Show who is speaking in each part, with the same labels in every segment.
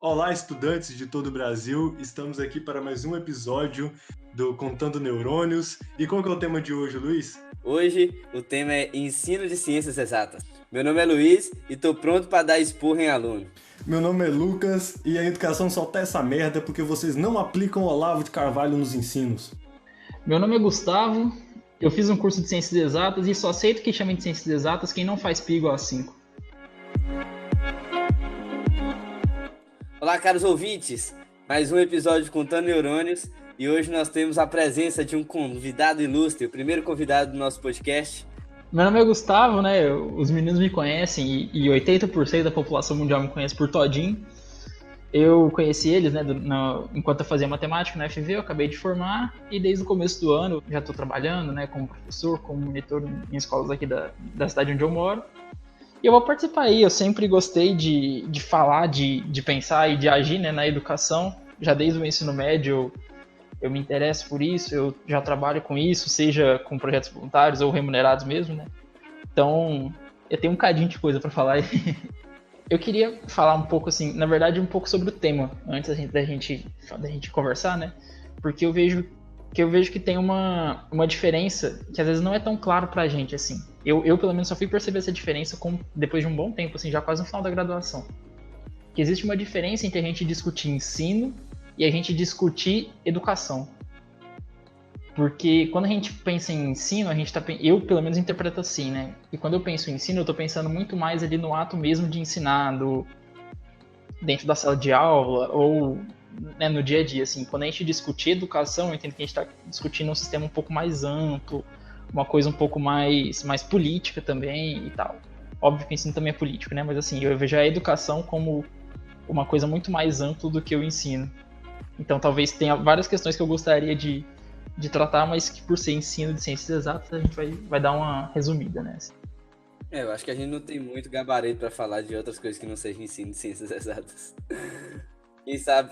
Speaker 1: Olá, estudantes de todo o Brasil. Estamos aqui para mais um episódio do Contando Neurônios. E qual que é o tema de hoje, Luiz?
Speaker 2: Hoje o tema é Ensino de Ciências Exatas. Meu nome é Luiz e tô pronto para dar esporro em aluno.
Speaker 1: Meu nome é Lucas e a educação só tá essa merda porque vocês não aplicam o Olavo de Carvalho nos ensinos.
Speaker 3: Meu nome é Gustavo, eu fiz um curso de Ciências Exatas e só aceito que chamem de Ciências Exatas quem não faz pi igual a 5.
Speaker 2: Olá, caros ouvintes! Mais um episódio de Contando Neurônios e hoje nós temos a presença de um convidado ilustre, o primeiro convidado do nosso podcast.
Speaker 3: Meu nome é Gustavo, né? Os meninos me conhecem e 80% da população mundial me conhece por todinho. Eu conheci eles, né, enquanto eu fazia matemática na FV, eu acabei de formar e desde o começo do ano já estou trabalhando, né, como professor, como monitor em escolas aqui da cidade onde eu moro. E eu vou participar aí, eu sempre gostei de falar, de pensar e de agir, né, na educação. Já desde o ensino médio eu me interesso por isso, eu já trabalho com isso, seja com projetos voluntários ou remunerados mesmo, né. Então eu tenho um cadinho de coisa para falar aí. Eu queria falar um pouco, assim, na verdade, um pouco sobre o tema, antes da gente conversar, né? Porque eu vejo que tem uma diferença que às vezes não é tão claro pra gente, assim. Eu pelo menos, só fui perceber essa diferença depois de um bom tempo, assim, já quase no final da graduação. Que existe uma diferença entre a gente discutir ensino e a gente discutir educação. Porque quando a gente pensa em ensino, eu pelo menos interpreto assim, né? E quando eu penso em ensino, eu tô pensando muito mais ali no ato mesmo de ensinar, dentro da sala de aula ou, né, no dia a dia, assim. Quando a gente discute educação, eu entendo que a gente está discutindo um sistema um pouco mais amplo, uma coisa um pouco mais política também e tal. Óbvio que o ensino também é político, né? Mas assim, eu vejo a educação como uma coisa muito mais ampla do que o ensino. Então talvez tenha várias questões que eu gostaria de tratar, mas que por ser ensino de ciências exatas, a gente vai dar uma resumida, né?
Speaker 2: Eu acho que a gente não tem muito gabarito para falar de outras coisas que não sejam ensino de ciências exatas. Quem sabe,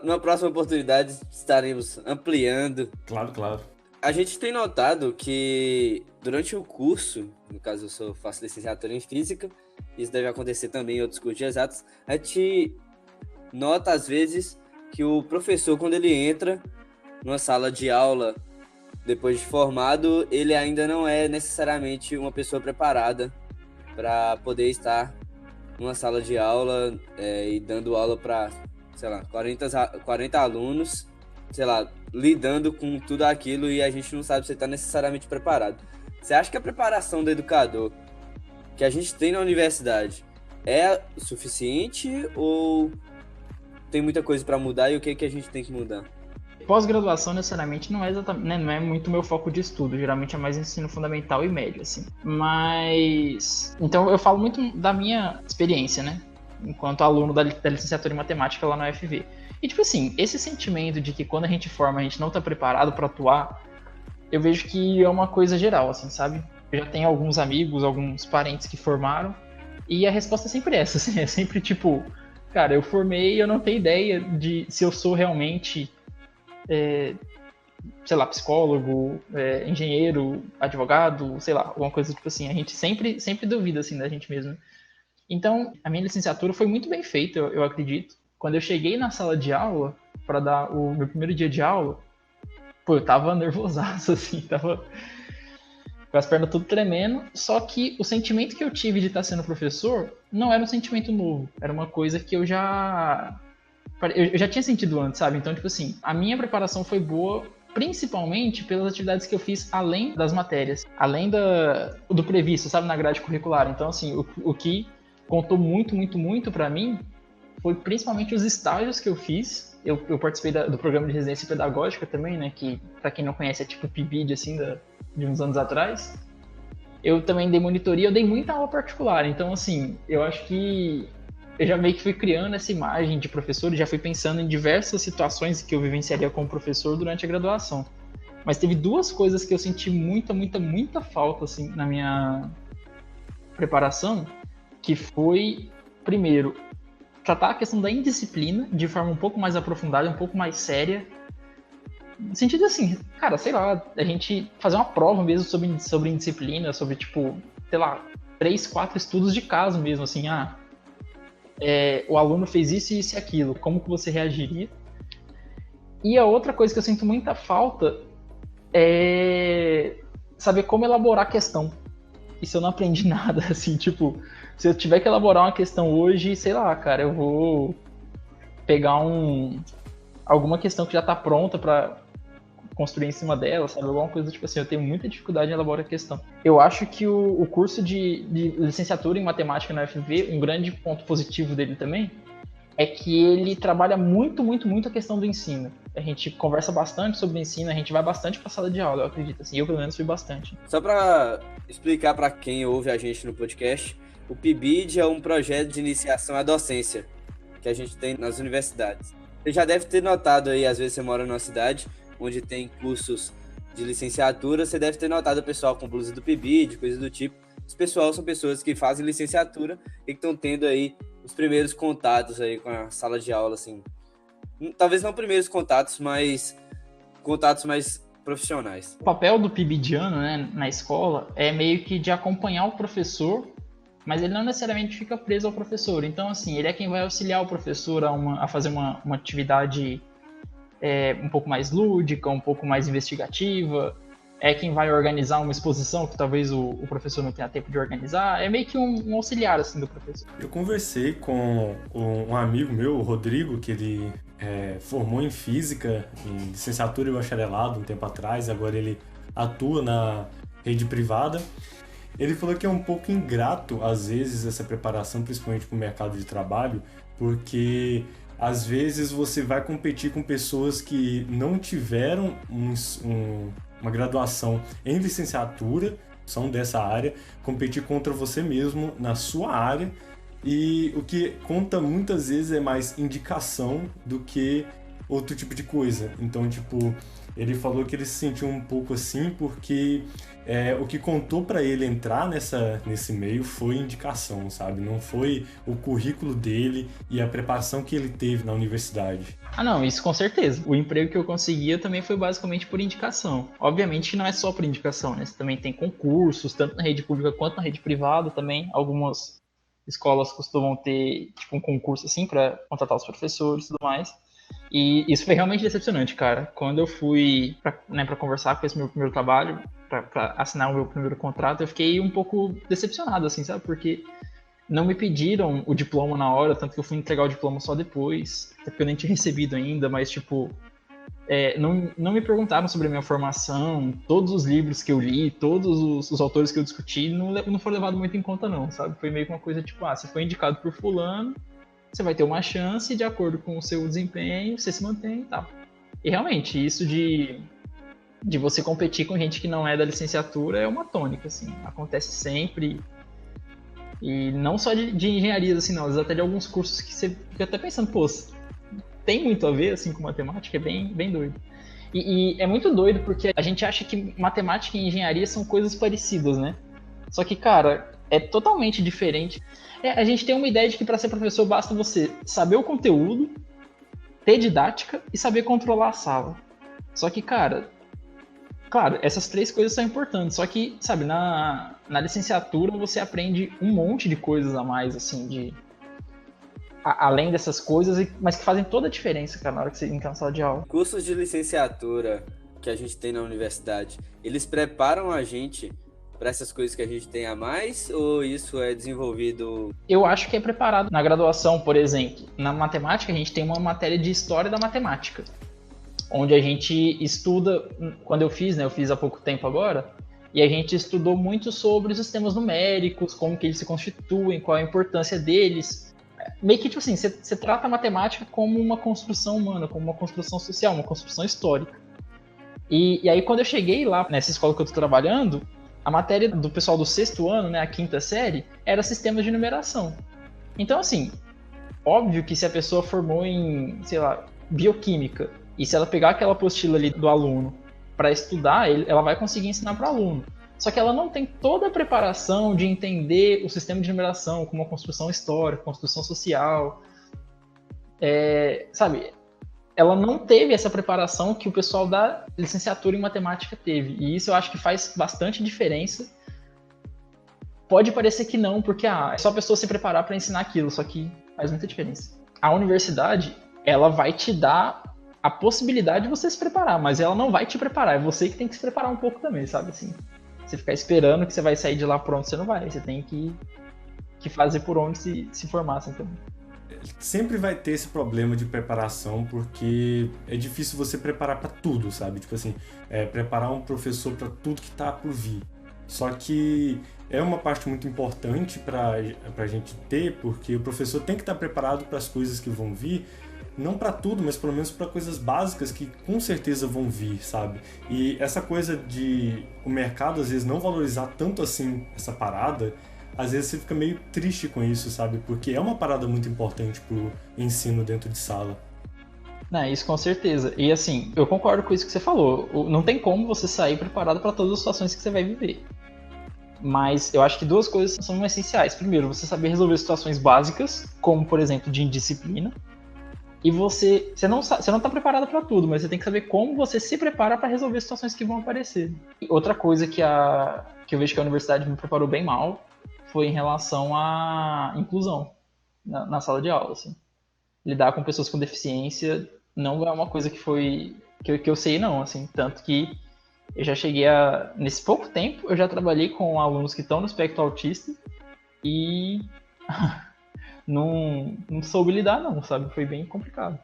Speaker 2: numa próxima oportunidade, estaremos ampliando.
Speaker 1: Claro.
Speaker 2: A gente tem notado que durante o curso, no caso eu faço licenciatura em Física, isso deve acontecer também em outros cursos de exatas, a gente nota às vezes que o professor, quando ele entra numa sala de aula, depois de formado, ele ainda não é necessariamente uma pessoa preparada para poder estar numa sala de aula e dando aula para, sei lá, 40 alunos, sei lá, lidando com tudo aquilo e a gente não sabe se está necessariamente preparado. Você acha que a preparação do educador que a gente tem na universidade é suficiente ou tem muita coisa para mudar e o que a gente tem que mudar?
Speaker 3: Pós-graduação, necessariamente, não é exatamente, né, não é muito meu foco de estudo. Geralmente é mais ensino fundamental e médio, assim. Mas... Então, eu falo muito da minha experiência, né? Enquanto aluno da licenciatura em matemática lá na UFV. E, tipo assim, esse sentimento de que quando a gente forma, a gente não tá preparado para atuar, eu vejo que é uma coisa geral, assim, sabe? Eu já tenho alguns amigos, alguns parentes que formaram, e a resposta é sempre essa, assim, é sempre tipo... Cara, eu formei e eu não tenho ideia de se eu sou realmente... sei lá, psicólogo, engenheiro, advogado, sei lá, alguma coisa tipo assim. A gente sempre duvida, assim, da gente mesmo. Então, a minha licenciatura foi muito bem feita, eu acredito. Quando eu cheguei na sala de aula, para dar o meu primeiro dia de aula, pô, eu tava nervosaço, assim, tava com as pernas tudo tremendo, só que o sentimento que eu tive de estar sendo professor não era um sentimento novo, era uma coisa que eu já tinha sentido antes, sabe? Então, tipo assim, a minha preparação foi boa, principalmente pelas atividades que eu fiz além das matérias, além do previsto, sabe, na grade curricular. Então, assim, o que contou muito pra mim foi principalmente os estágios que eu fiz. Eu participei do programa de residência pedagógica também, né, que, pra quem não conhece, é tipo o PIBID, assim, de uns anos atrás. Eu também dei monitoria, eu dei muita aula particular. Então, assim, eu acho que eu já meio que fui criando essa imagem de professor e já fui pensando em diversas situações que eu vivenciaria como professor durante a graduação. Mas teve duas coisas que eu senti muita falta, assim, na minha preparação, que foi, primeiro, tratar a questão da indisciplina de forma um pouco mais aprofundada, um pouco mais séria. No sentido assim, cara, sei lá, a gente fazer uma prova mesmo sobre indisciplina, sobre, tipo, sei lá, 3, 4 estudos de caso mesmo, assim, o aluno fez isso, isso e aquilo, como que você reagiria? E a outra coisa que eu sinto muita falta é saber como elaborar a questão. Isso eu não aprendi nada, assim, tipo, se eu tiver que elaborar uma questão hoje, sei lá, cara, eu vou pegar alguma questão que já tá pronta pra construir em cima dela, sabe? Alguma coisa tipo assim, eu tenho muita dificuldade em elaborar a questão. Eu acho que o curso de licenciatura em matemática na UFV, um grande ponto positivo dele também, é que ele trabalha muito, muito, muito a questão do ensino. A gente conversa bastante sobre o ensino, a gente vai bastante pra sala de aula, eu acredito, assim, eu pelo menos fui bastante.
Speaker 2: Só para explicar para quem ouve a gente no podcast, o PIBID é um projeto de iniciação à docência que a gente tem nas universidades. Você já deve ter notado aí, às vezes você mora numa cidade onde tem cursos de licenciatura, você deve ter notado o pessoal com blusa do PIBID, coisa do tipo. Esse pessoal são pessoas que fazem licenciatura e que estão tendo aí os primeiros contatos aí com a sala de aula, assim. Talvez não primeiros contatos, mas contatos mais profissionais.
Speaker 3: O papel do PIBIdiano, né, na escola é meio que de acompanhar o professor, mas ele não necessariamente fica preso ao professor. Então, assim, ele é quem vai auxiliar o professor a fazer uma atividade um pouco mais lúdica, um pouco mais investigativa, é quem vai organizar uma exposição que talvez o professor não tenha tempo de organizar, é meio que um auxiliar, assim, do professor.
Speaker 1: Eu conversei com um amigo meu, o Rodrigo, que ele formou em Física, em licenciatura e bacharelado um tempo atrás, agora ele atua na rede privada. Ele falou que é um pouco ingrato, às vezes, essa preparação, principalmente para o mercado de trabalho, porque às vezes você vai competir com pessoas que não tiveram uma graduação em licenciatura, são dessa área, competir contra você mesmo na sua área, e o que conta muitas vezes é mais indicação do que outro tipo de coisa. Então, tipo, ele falou que ele se sentiu um pouco assim porque o que contou para ele entrar nesse meio foi indicação, sabe? Não foi o currículo dele e a preparação que ele teve na universidade.
Speaker 3: Ah, não, isso com certeza. O emprego que eu conseguia também foi basicamente por indicação. Obviamente não é só por indicação, né? Você também tem concursos, tanto na rede pública quanto na rede privada também. Algumas escolas costumam ter tipo um concurso assim para contratar os professores e tudo mais. E isso foi realmente decepcionante, cara. Quando eu fui para conversar com esse meu primeiro trabalho, para assinar o meu primeiro contrato, eu fiquei um pouco decepcionado, assim, sabe? Porque não me pediram o diploma na hora, tanto que eu fui entregar o diploma só depois, até porque eu nem tinha recebido ainda, mas, tipo, não me perguntaram sobre a minha formação, todos os livros que eu li, todos os autores que eu discuti, não foram levados muito em conta, não, sabe? Foi meio que uma coisa, tipo, você foi indicado por fulano, você vai ter uma chance, de acordo com o seu desempenho, você se mantém e tal. E realmente, isso de você competir com gente que não é da licenciatura é uma tônica, assim, acontece sempre. E não só de engenharias, assim, não, até de alguns cursos que você fica até pensando, pô, tem muito a ver, assim, com matemática, é bem, bem doido. E é muito doido porque a gente acha que matemática e engenharia são coisas parecidas, né? Só que, cara, é totalmente diferente. A gente tem uma ideia de que para ser professor basta você saber o conteúdo, ter didática e saber controlar a sala. Só que, cara, claro, essas três coisas são importantes. Só que, sabe, na licenciatura você aprende um monte de coisas a mais, assim, além dessas coisas, mas que fazem toda a diferença, cara, na hora que você entra na sala de aula.
Speaker 2: Cursos de licenciatura que a gente tem na universidade, eles preparam a gente para essas coisas que a gente tem a mais, ou isso é desenvolvido?
Speaker 3: Eu acho que é preparado. Na graduação, por exemplo, na matemática, a gente tem uma matéria de história da matemática, onde a gente estuda, quando eu fiz há pouco tempo agora, e a gente estudou muito sobre os sistemas numéricos, como que eles se constituem, qual a importância deles. Meio que, tipo assim, você trata a matemática como uma construção humana, como uma construção social, uma construção histórica. E aí, quando eu cheguei lá, nessa escola que eu tô trabalhando, a matéria do pessoal do 6º ano, né, a 5ª série, era sistemas de numeração. Então, assim, óbvio que se a pessoa formou em, sei lá, bioquímica, e se ela pegar aquela apostila ali do aluno para estudar, ela vai conseguir ensinar para o aluno. Só que ela não tem toda a preparação de entender o sistema de numeração como uma construção histórica, construção social. Sabe? Ela não teve essa preparação que o pessoal da licenciatura em matemática teve. E isso eu acho que faz bastante diferença. Pode parecer que não, porque é só a pessoa se preparar para ensinar aquilo, só que Faz muita diferença. A universidade, ela vai te dar a possibilidade de você se preparar, mas ela não vai te preparar. É você que tem que se preparar um pouco também, sabe? Assim, você ficar esperando que você vai sair de lá pronto, você não vai. Você tem que fazer por onde se formar, assim, também.
Speaker 1: Sempre vai ter esse problema de preparação, porque é difícil você preparar para tudo, sabe? Tipo assim, preparar um professor para tudo que tá por vir. Só que é uma parte muito importante para a gente ter, porque o professor tem que estar preparado para as coisas que vão vir, não para tudo, mas pelo menos para coisas básicas que com certeza vão vir, sabe? E essa coisa de o mercado às vezes não valorizar tanto assim essa parada, às vezes você fica meio triste com isso, sabe? Porque é uma parada muito importante pro ensino dentro de sala.
Speaker 3: Não, isso com certeza. E assim, eu concordo com isso que você falou. Não tem como você sair preparado para todas as situações que você vai viver. Mas eu acho que duas coisas são essenciais. Primeiro, você saber resolver situações básicas, como por exemplo de indisciplina. E você não está preparado para tudo, mas você tem que saber como você se prepara para resolver situações que vão aparecer. E outra coisa que eu vejo que a universidade me preparou bem mal foi em relação à inclusão na sala de aula. Assim. Lidar com pessoas com deficiência não é uma coisa que eu sei não, assim, tanto que eu já cheguei nesse pouco tempo, eu já trabalhei com alunos que estão no espectro autista e não soube lidar não, sabe? Foi bem complicado.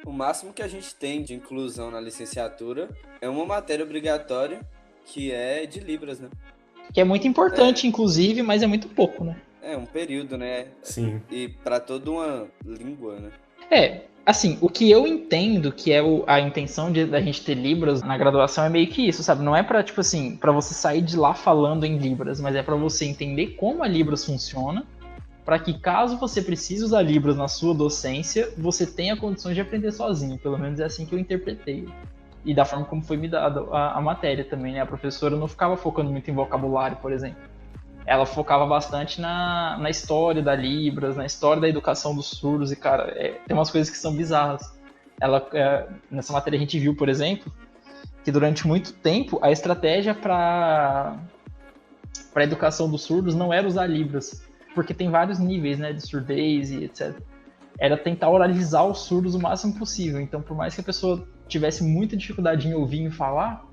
Speaker 2: O máximo que a gente tem de inclusão na licenciatura é uma matéria obrigatória que é de Libras, né?
Speaker 3: Que é muito importante, inclusive, mas é muito pouco, né?
Speaker 2: É um período, né?
Speaker 1: Sim.
Speaker 2: E para toda uma língua, né?
Speaker 3: Assim, o que eu entendo que é a intenção da gente ter Libras na graduação é meio que isso, sabe? Não é pra, tipo assim, pra você sair de lá falando em Libras, mas é pra você entender como a Libras funciona, para que caso você precise usar Libras na sua docência, você tenha condições de aprender sozinho. Pelo menos é assim que eu interpretei. E da forma como foi me dada a matéria também, né? A professora não ficava focando muito em vocabulário, por exemplo. Ela focava bastante na história da Libras, na história da educação dos surdos, e, cara, tem umas coisas que são bizarras. Nessa matéria a gente viu, por exemplo, que durante muito tempo a estratégia para a educação dos surdos não era usar Libras, porque tem vários níveis, né, de surdez e etc. Era tentar oralizar os surdos o máximo possível. Então, por mais que a pessoa tivesse muita dificuldade em ouvir e falar,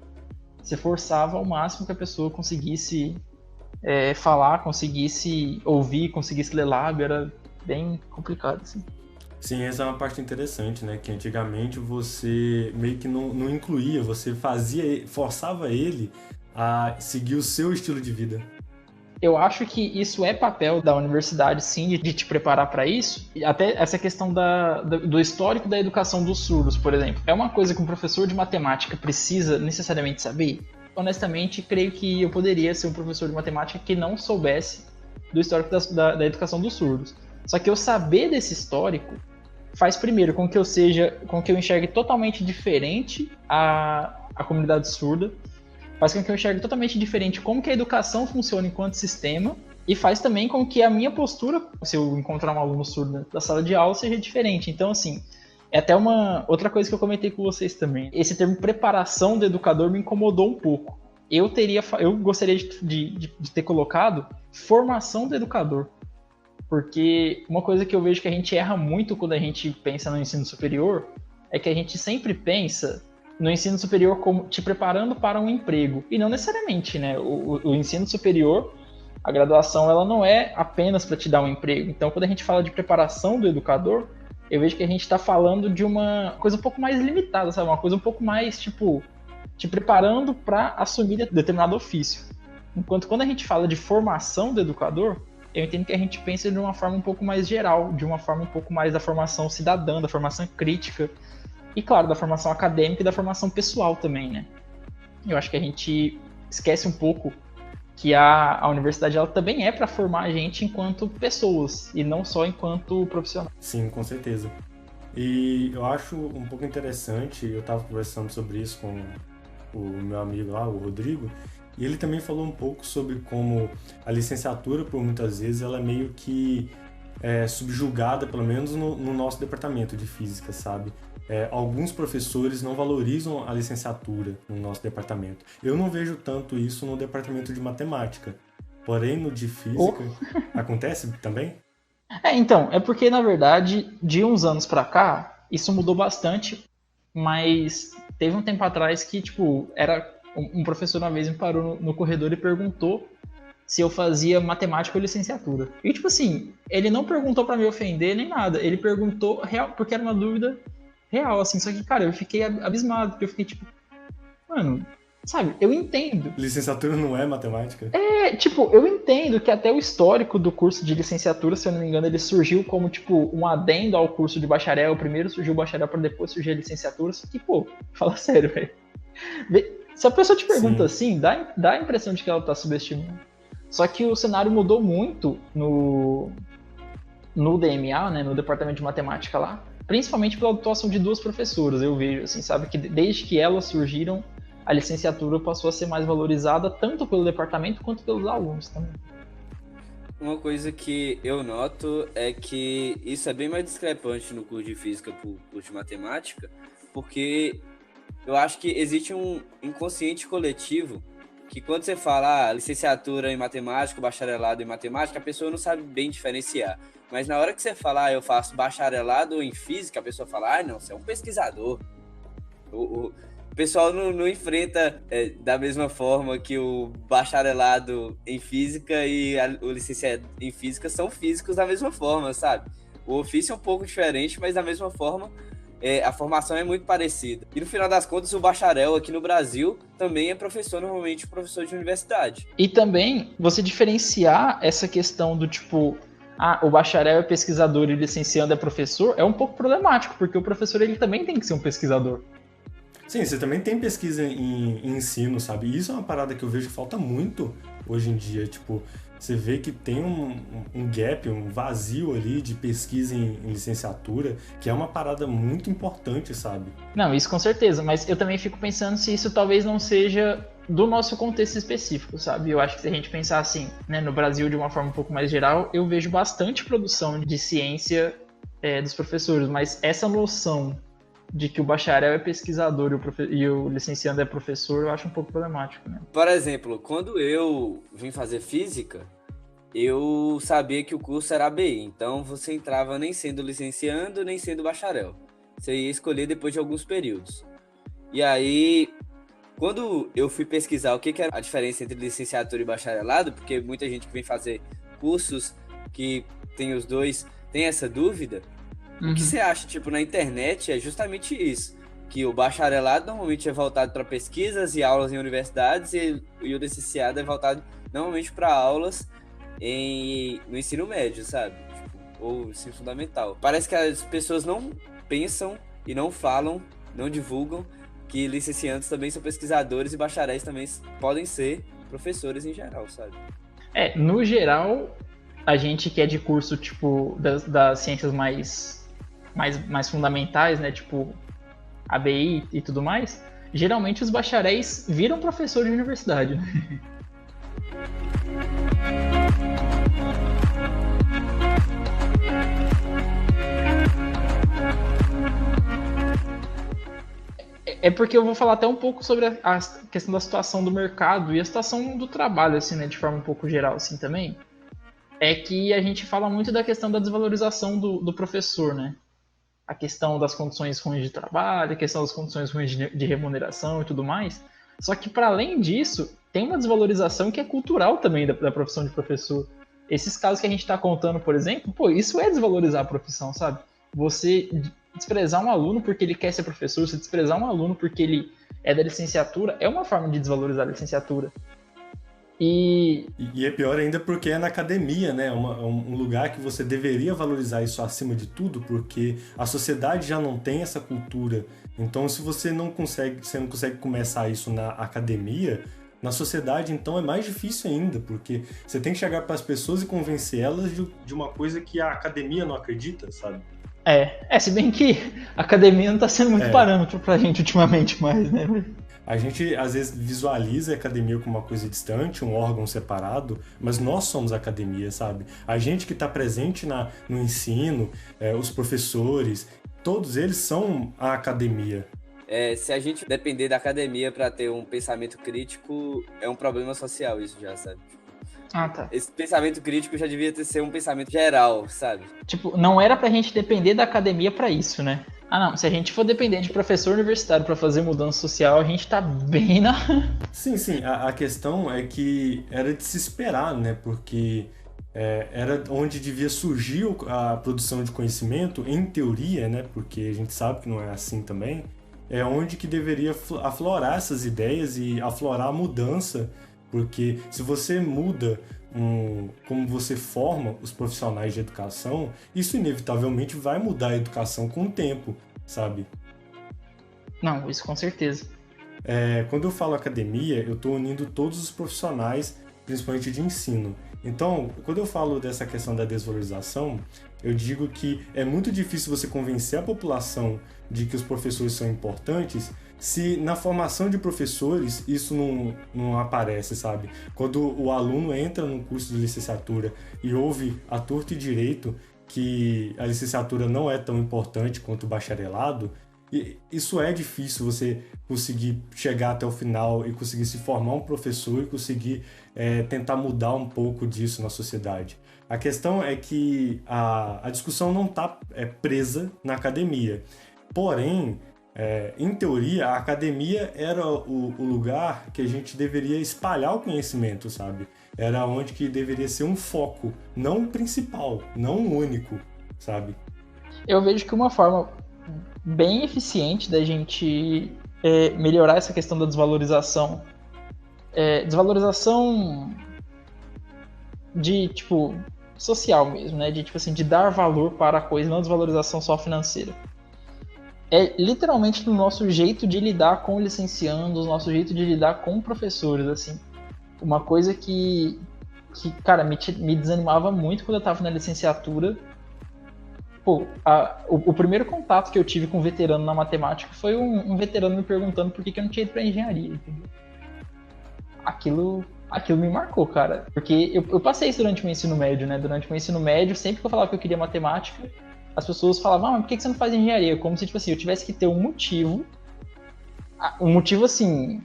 Speaker 3: você forçava ao máximo que a pessoa conseguisse falar, conseguisse ouvir, conseguisse ler lábio, era bem complicado, assim.
Speaker 1: Sim, essa é uma parte interessante, né? Que antigamente você meio que não incluía, você forçava ele a seguir o seu estilo de vida.
Speaker 3: Eu acho que isso é papel da universidade, sim, de te preparar para isso. E até essa questão do histórico da educação dos surdos, por exemplo. É uma coisa que um professor de matemática precisa necessariamente saber? Honestamente, creio que eu poderia ser um professor de matemática que não soubesse do histórico da educação dos surdos. Só que eu saber desse histórico faz primeiro com que eu enxergue totalmente diferente a comunidade surda, faz com que eu enxergue totalmente diferente como que a educação funciona enquanto sistema, e faz também com que a minha postura, se eu encontrar um aluno surdo dentro da sala de aula, seja diferente. Então, assim, é até uma outra coisa que eu comentei com vocês também. Esse termo preparação do educador me incomodou um pouco. Eu gostaria de ter colocado formação do educador. Porque uma coisa que eu vejo que a gente erra muito quando a gente pensa no ensino superior é que a gente sempre pensa no ensino superior como te preparando para um emprego. E não necessariamente, né? O ensino superior, a graduação, ela não é apenas para te dar um emprego. Então, quando a gente fala de preparação do educador, eu vejo que a gente está falando de uma coisa um pouco mais limitada, sabe? Uma coisa um pouco mais, tipo, te preparando para assumir determinado ofício. Enquanto quando a gente fala de formação do educador, eu entendo que a gente pensa de uma forma um pouco mais geral, de uma forma um pouco mais da formação cidadã, da formação crítica, e claro, da formação acadêmica e da formação pessoal também, né? Eu acho que a gente esquece um pouco que a universidade ela também é para formar a gente enquanto pessoas, e não só enquanto profissional.
Speaker 1: Sim, com certeza. E eu acho um pouco interessante, eu estava conversando sobre isso com o meu amigo lá, o Rodrigo, e ele também falou um pouco sobre como a licenciatura, por muitas vezes, ela é meio que subjugada, pelo menos no nosso departamento de física, sabe? Alguns professores não valorizam a licenciatura no nosso departamento. Eu não vejo tanto isso no departamento de matemática, porém no de física acontece também?
Speaker 3: Então, é porque, na verdade, de uns anos pra cá, isso mudou bastante, mas teve um tempo atrás que, tipo, era um professor uma vez me parou no corredor e perguntou se eu fazia matemática ou licenciatura. E, tipo assim, ele não perguntou pra me ofender nem nada, ele perguntou real, porque era uma dúvida real, assim, só que, cara, eu fiquei abismado, porque eu fiquei, tipo, mano, sabe, eu entendo.
Speaker 1: Licenciatura não é matemática?
Speaker 3: Tipo, eu entendo que até o histórico do curso de licenciatura, se eu não me engano, ele surgiu como, tipo, um adendo ao curso de bacharel. Primeiro surgiu o bacharel para depois surgir a licenciatura. Só que, pô, fala sério, velho. Se a pessoa te pergunta assim, dá a impressão de que ela tá subestimando. Só que o cenário mudou muito no DMA, né, no departamento de matemática lá, principalmente pela atuação de duas professoras. Eu vejo, assim, sabe, que desde que elas surgiram, a licenciatura passou a ser mais valorizada tanto pelo departamento quanto pelos alunos também.
Speaker 2: Uma coisa que eu noto é que isso é bem mais discrepante no curso de física pro curso de matemática, porque eu acho que existe um inconsciente coletivo que quando você fala licenciatura em matemática, bacharelado em matemática, a pessoa não sabe bem diferenciar. Mas na hora que você fala, eu faço bacharelado em física, a pessoa fala, não, você é um pesquisador. O pessoal não enfrenta da mesma forma que o bacharelado em física e o licenciado em física são físicos da mesma forma, sabe? O ofício é um pouco diferente, mas da mesma forma a formação é muito parecida. E no final das contas, o bacharel aqui no Brasil também é professor, normalmente professor de universidade.
Speaker 3: E também você diferenciar essa questão do tipo, o bacharel é pesquisador e o licenciando é professor, é um pouco problemático, porque o professor ele também tem que ser um pesquisador.
Speaker 1: Sim, você também tem pesquisa em ensino, sabe? E isso é uma parada que eu vejo que falta muito hoje em dia. Tipo, você vê que tem um gap, um vazio ali de pesquisa em licenciatura, que é uma parada muito importante, sabe?
Speaker 3: Não, isso com certeza, mas eu também fico pensando se isso talvez não seja do nosso contexto específico, sabe? Eu acho que se a gente pensar assim, né, no Brasil de uma forma um pouco mais geral, eu vejo bastante produção de ciência dos professores, mas essa noção de que o bacharel é pesquisador e o licenciando é professor, eu acho um pouco problemático, né?
Speaker 2: Por exemplo, quando eu vim fazer física, eu sabia que o curso era ABI, então você entrava nem sendo licenciando, nem sendo bacharel. Você ia escolher depois de alguns períodos. E aí, quando eu fui pesquisar o que era a diferença entre licenciatura e bacharelado, porque muita gente que vem fazer cursos que tem os dois tem essa dúvida, o que você acha, tipo, na internet é justamente isso, que o bacharelado normalmente é voltado para pesquisas e aulas em universidades e o licenciado é voltado normalmente para aulas no ensino médio, sabe? Tipo, ou ensino fundamental. Parece que as pessoas não pensam e não falam, não divulgam que licenciandos também são pesquisadores e bacharéis também podem ser professores em geral, sabe?
Speaker 3: No geral, a gente que é de curso, tipo, das ciências mais fundamentais, né, tipo ABI e tudo mais, geralmente os bacharéis viram professor de universidade. É porque eu vou falar até um pouco sobre a questão da situação do mercado e a situação do trabalho, assim, né, de forma um pouco geral, assim, também. É que a gente fala muito da questão da desvalorização do professor, né? A questão das condições ruins de trabalho, a questão das condições ruins de remuneração e tudo mais. Só que, para além disso, tem uma desvalorização que é cultural também da profissão de professor. Esses casos que a gente está contando, por exemplo, isso é desvalorizar a profissão, sabe? Você desprezar um aluno porque ele quer ser professor, você desprezar um aluno porque ele é da licenciatura, é uma forma de desvalorizar a licenciatura.
Speaker 1: E é pior ainda porque é na academia, né? Um lugar que você deveria valorizar isso acima de tudo, porque a sociedade já não tem essa cultura. Então, se você não consegue começar isso na academia, na sociedade, então é mais difícil ainda, porque você tem que chegar para as pessoas e convencer elas de uma coisa que a academia não acredita, sabe?
Speaker 3: Se bem que a academia não está sendo muito parâmetro pra gente ultimamente mais, né?
Speaker 1: A gente, às vezes, visualiza a academia como uma coisa distante, um órgão separado, mas nós somos a academia, sabe? A gente que está presente no ensino, os professores, todos eles são a academia.
Speaker 2: Se a gente depender da academia para ter um pensamento crítico, é um problema social isso já, sabe?
Speaker 3: Ah, tá.
Speaker 2: Esse pensamento crítico já devia ser um pensamento geral, sabe?
Speaker 3: Tipo, não era pra gente depender da academia pra isso, né? Ah, não. Se a gente for depender de professor universitário pra fazer mudança social, a gente tá bem na...
Speaker 1: Sim, a questão é que era de se esperar, né? Porque era onde devia surgir a produção de conhecimento, em teoria, né? Porque a gente sabe que não é assim também. É onde que deveria aflorar essas ideias e aflorar a mudança, porque se você muda como você forma os profissionais de educação, isso inevitavelmente vai mudar a educação com o tempo, sabe?
Speaker 3: Não, isso com certeza.
Speaker 1: Quando eu falo academia, eu estou unindo todos os profissionais, principalmente de ensino. Então, quando eu falo dessa questão da desvalorização, eu digo que é muito difícil você convencer a população de que os professores são importantes se na formação de professores isso não aparece, sabe? Quando o aluno entra num curso de licenciatura e ouve à torto e direito que a licenciatura não é tão importante quanto o bacharelado, e isso é difícil, você conseguir chegar até o final e conseguir se formar um professor e conseguir tentar mudar um pouco disso na sociedade. A questão é que a discussão não está presa na academia. Porém, em teoria, a academia era o lugar que a gente deveria espalhar o conhecimento, sabe? Era onde que deveria ser um foco, não o principal, não o único, sabe?
Speaker 3: Eu vejo que uma forma bem eficiente da gente melhorar essa questão da desvalorização. Desvalorização de, tipo, social mesmo, né? De, tipo assim, de dar valor para a coisa, não desvalorização só financeira. É literalmente no nosso jeito de lidar com licenciandos, nosso jeito de lidar com professores, assim. Uma coisa que cara, me desanimava muito quando eu estava na licenciatura. Pô, o primeiro contato que eu tive com um veterano na matemática foi um veterano me perguntando por que eu não tinha ido pra engenharia, entendeu? Aquilo me marcou, cara. Porque eu passei isso durante o meu ensino médio, né? Durante o meu ensino médio, sempre que eu falava que eu queria matemática, as pessoas falavam, mas por que você não faz engenharia? Como se, tipo assim, eu tivesse que ter um motivo, assim,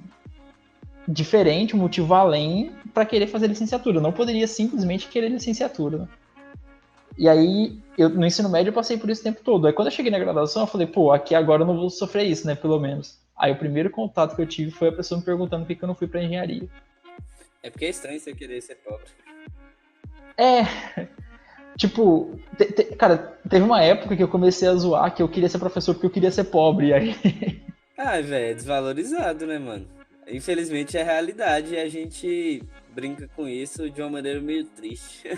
Speaker 3: diferente, um motivo além pra querer fazer licenciatura. Eu não poderia simplesmente querer licenciatura, né? E aí, no ensino médio, eu passei por isso o tempo todo. Aí, quando eu cheguei na graduação, eu falei, pô, aqui agora eu não vou sofrer isso, né, pelo menos. Aí, o primeiro contato que eu tive foi a pessoa me perguntando por que eu não fui pra engenharia.
Speaker 2: É porque é estranho você querer ser pobre.
Speaker 3: Tipo, cara, teve uma época que eu comecei a zoar que eu queria ser professor porque eu queria ser pobre. E aí,
Speaker 2: Ah, velho, é desvalorizado, né, mano? Infelizmente é realidade e a gente brinca com isso de uma maneira meio triste.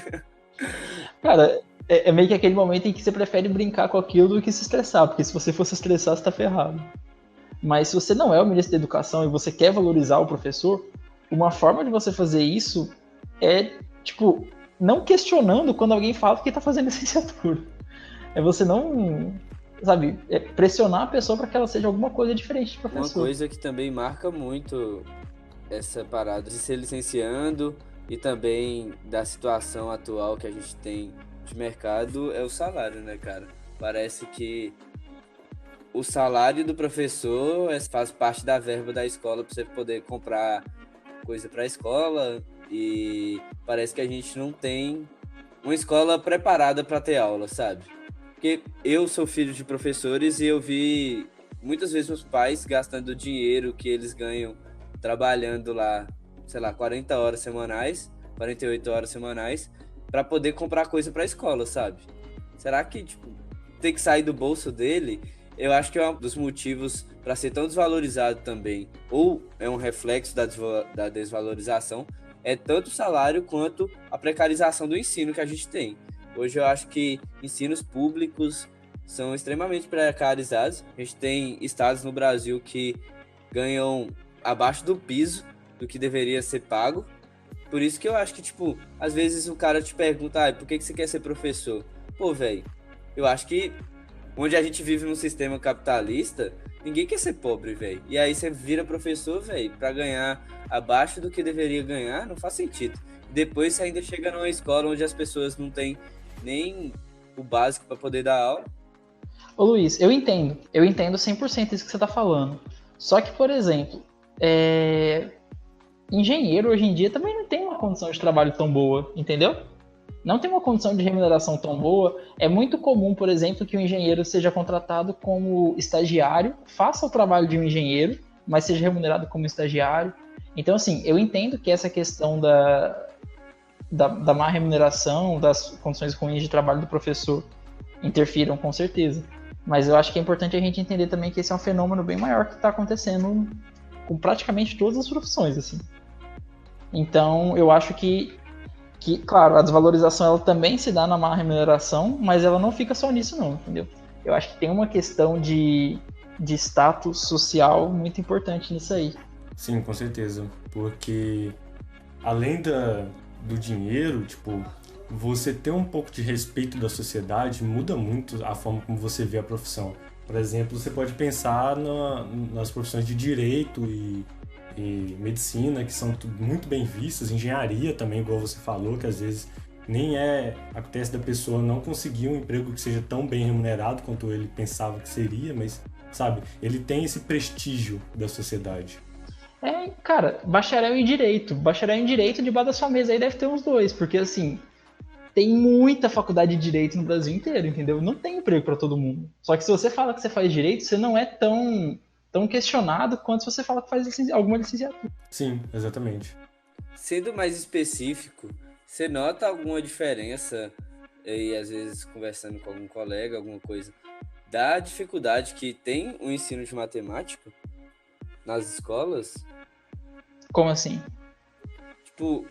Speaker 3: cara, é meio que aquele momento em que você prefere brincar com aquilo do que se estressar, porque se você for se estressar, você tá ferrado. Mas se você não é o ministro da educação e você quer valorizar o professor, uma forma de você fazer isso é, tipo, não questionando quando alguém fala que tá fazendo licenciatura. É você não, sabe, pressionar a pessoa para que ela seja alguma coisa diferente de professor.
Speaker 2: Uma coisa que também marca muito essa parada de ser licenciando e também da situação atual que a gente tem de mercado é o salário, né, cara? Parece que o salário do professor faz parte da verba da escola para você poder comprar coisa para a escola e parece que a gente não tem uma escola preparada para ter aula, sabe? Porque eu sou filho de professores e eu vi muitas vezes meus pais gastando dinheiro que eles ganham trabalhando lá, sei lá, 40 horas semanais, 48 horas semanais, para poder comprar coisa para a escola, sabe? Será que, tipo, ter que sair do bolso dele, eu acho que é um dos motivos para ser tão desvalorizado também, ou é um reflexo da desvalorização, é tanto o salário quanto a precarização do ensino que a gente tem. Hoje eu acho que ensinos públicos são extremamente precarizados. A gente tem estados no Brasil que ganham abaixo do piso do que deveria ser pago. Por isso que eu acho que, tipo, às vezes o cara te pergunta, por que você quer ser professor? Pô, velho, eu acho que onde a gente vive num sistema capitalista, ninguém quer ser pobre, velho. E aí você vira professor, velho, pra ganhar abaixo do que deveria ganhar, não faz sentido. Depois você ainda chega numa escola onde as pessoas não têm nem o básico para poder dar aula.
Speaker 3: Ô Luiz, eu entendo 100% isso que você tá falando. Só que, por exemplo, engenheiro hoje em dia também não tem condição de trabalho tão boa, entendeu? Não tem uma condição de remuneração tão boa. É muito comum, por exemplo, que o engenheiro seja contratado como estagiário, faça o trabalho de um engenheiro, mas seja remunerado como estagiário. Então, assim, eu entendo que essa questão da má remuneração, das condições ruins de trabalho do professor interfiram, com certeza. Mas eu acho que é importante a gente entender também que esse é um fenômeno bem maior que está acontecendo com praticamente todas as profissões, assim. Então, eu acho que, claro, a desvalorização ela também se dá na má remuneração, mas ela não fica só nisso, não, entendeu? Eu acho que tem uma questão de status social muito importante nisso aí.
Speaker 1: Sim, com certeza. Porque além do dinheiro, tipo, você ter um pouco de respeito da sociedade muda muito a forma como você vê a profissão. Por exemplo, você pode pensar nas profissões de direito e medicina, que são muito bem vistas, engenharia também, igual você falou, que às vezes nem acontece da pessoa não conseguir um emprego que seja tão bem remunerado quanto ele pensava que seria, mas, sabe, ele tem esse prestígio da sociedade.
Speaker 3: Cara, bacharel em direito, debaixo da sua mesa aí deve ter uns dois, porque assim, tem muita faculdade de direito no Brasil inteiro, entendeu? Não tem emprego para todo mundo. Só que se você fala que você faz direito, você não é tão questionado quanto se você fala que faz alguma licenciatura.
Speaker 1: Sim, exatamente.
Speaker 2: Sendo mais específico, você nota alguma diferença, e às vezes conversando com algum colega, alguma coisa, da dificuldade que tem o ensino de matemática nas escolas?
Speaker 3: Como assim?
Speaker 2: Tipo,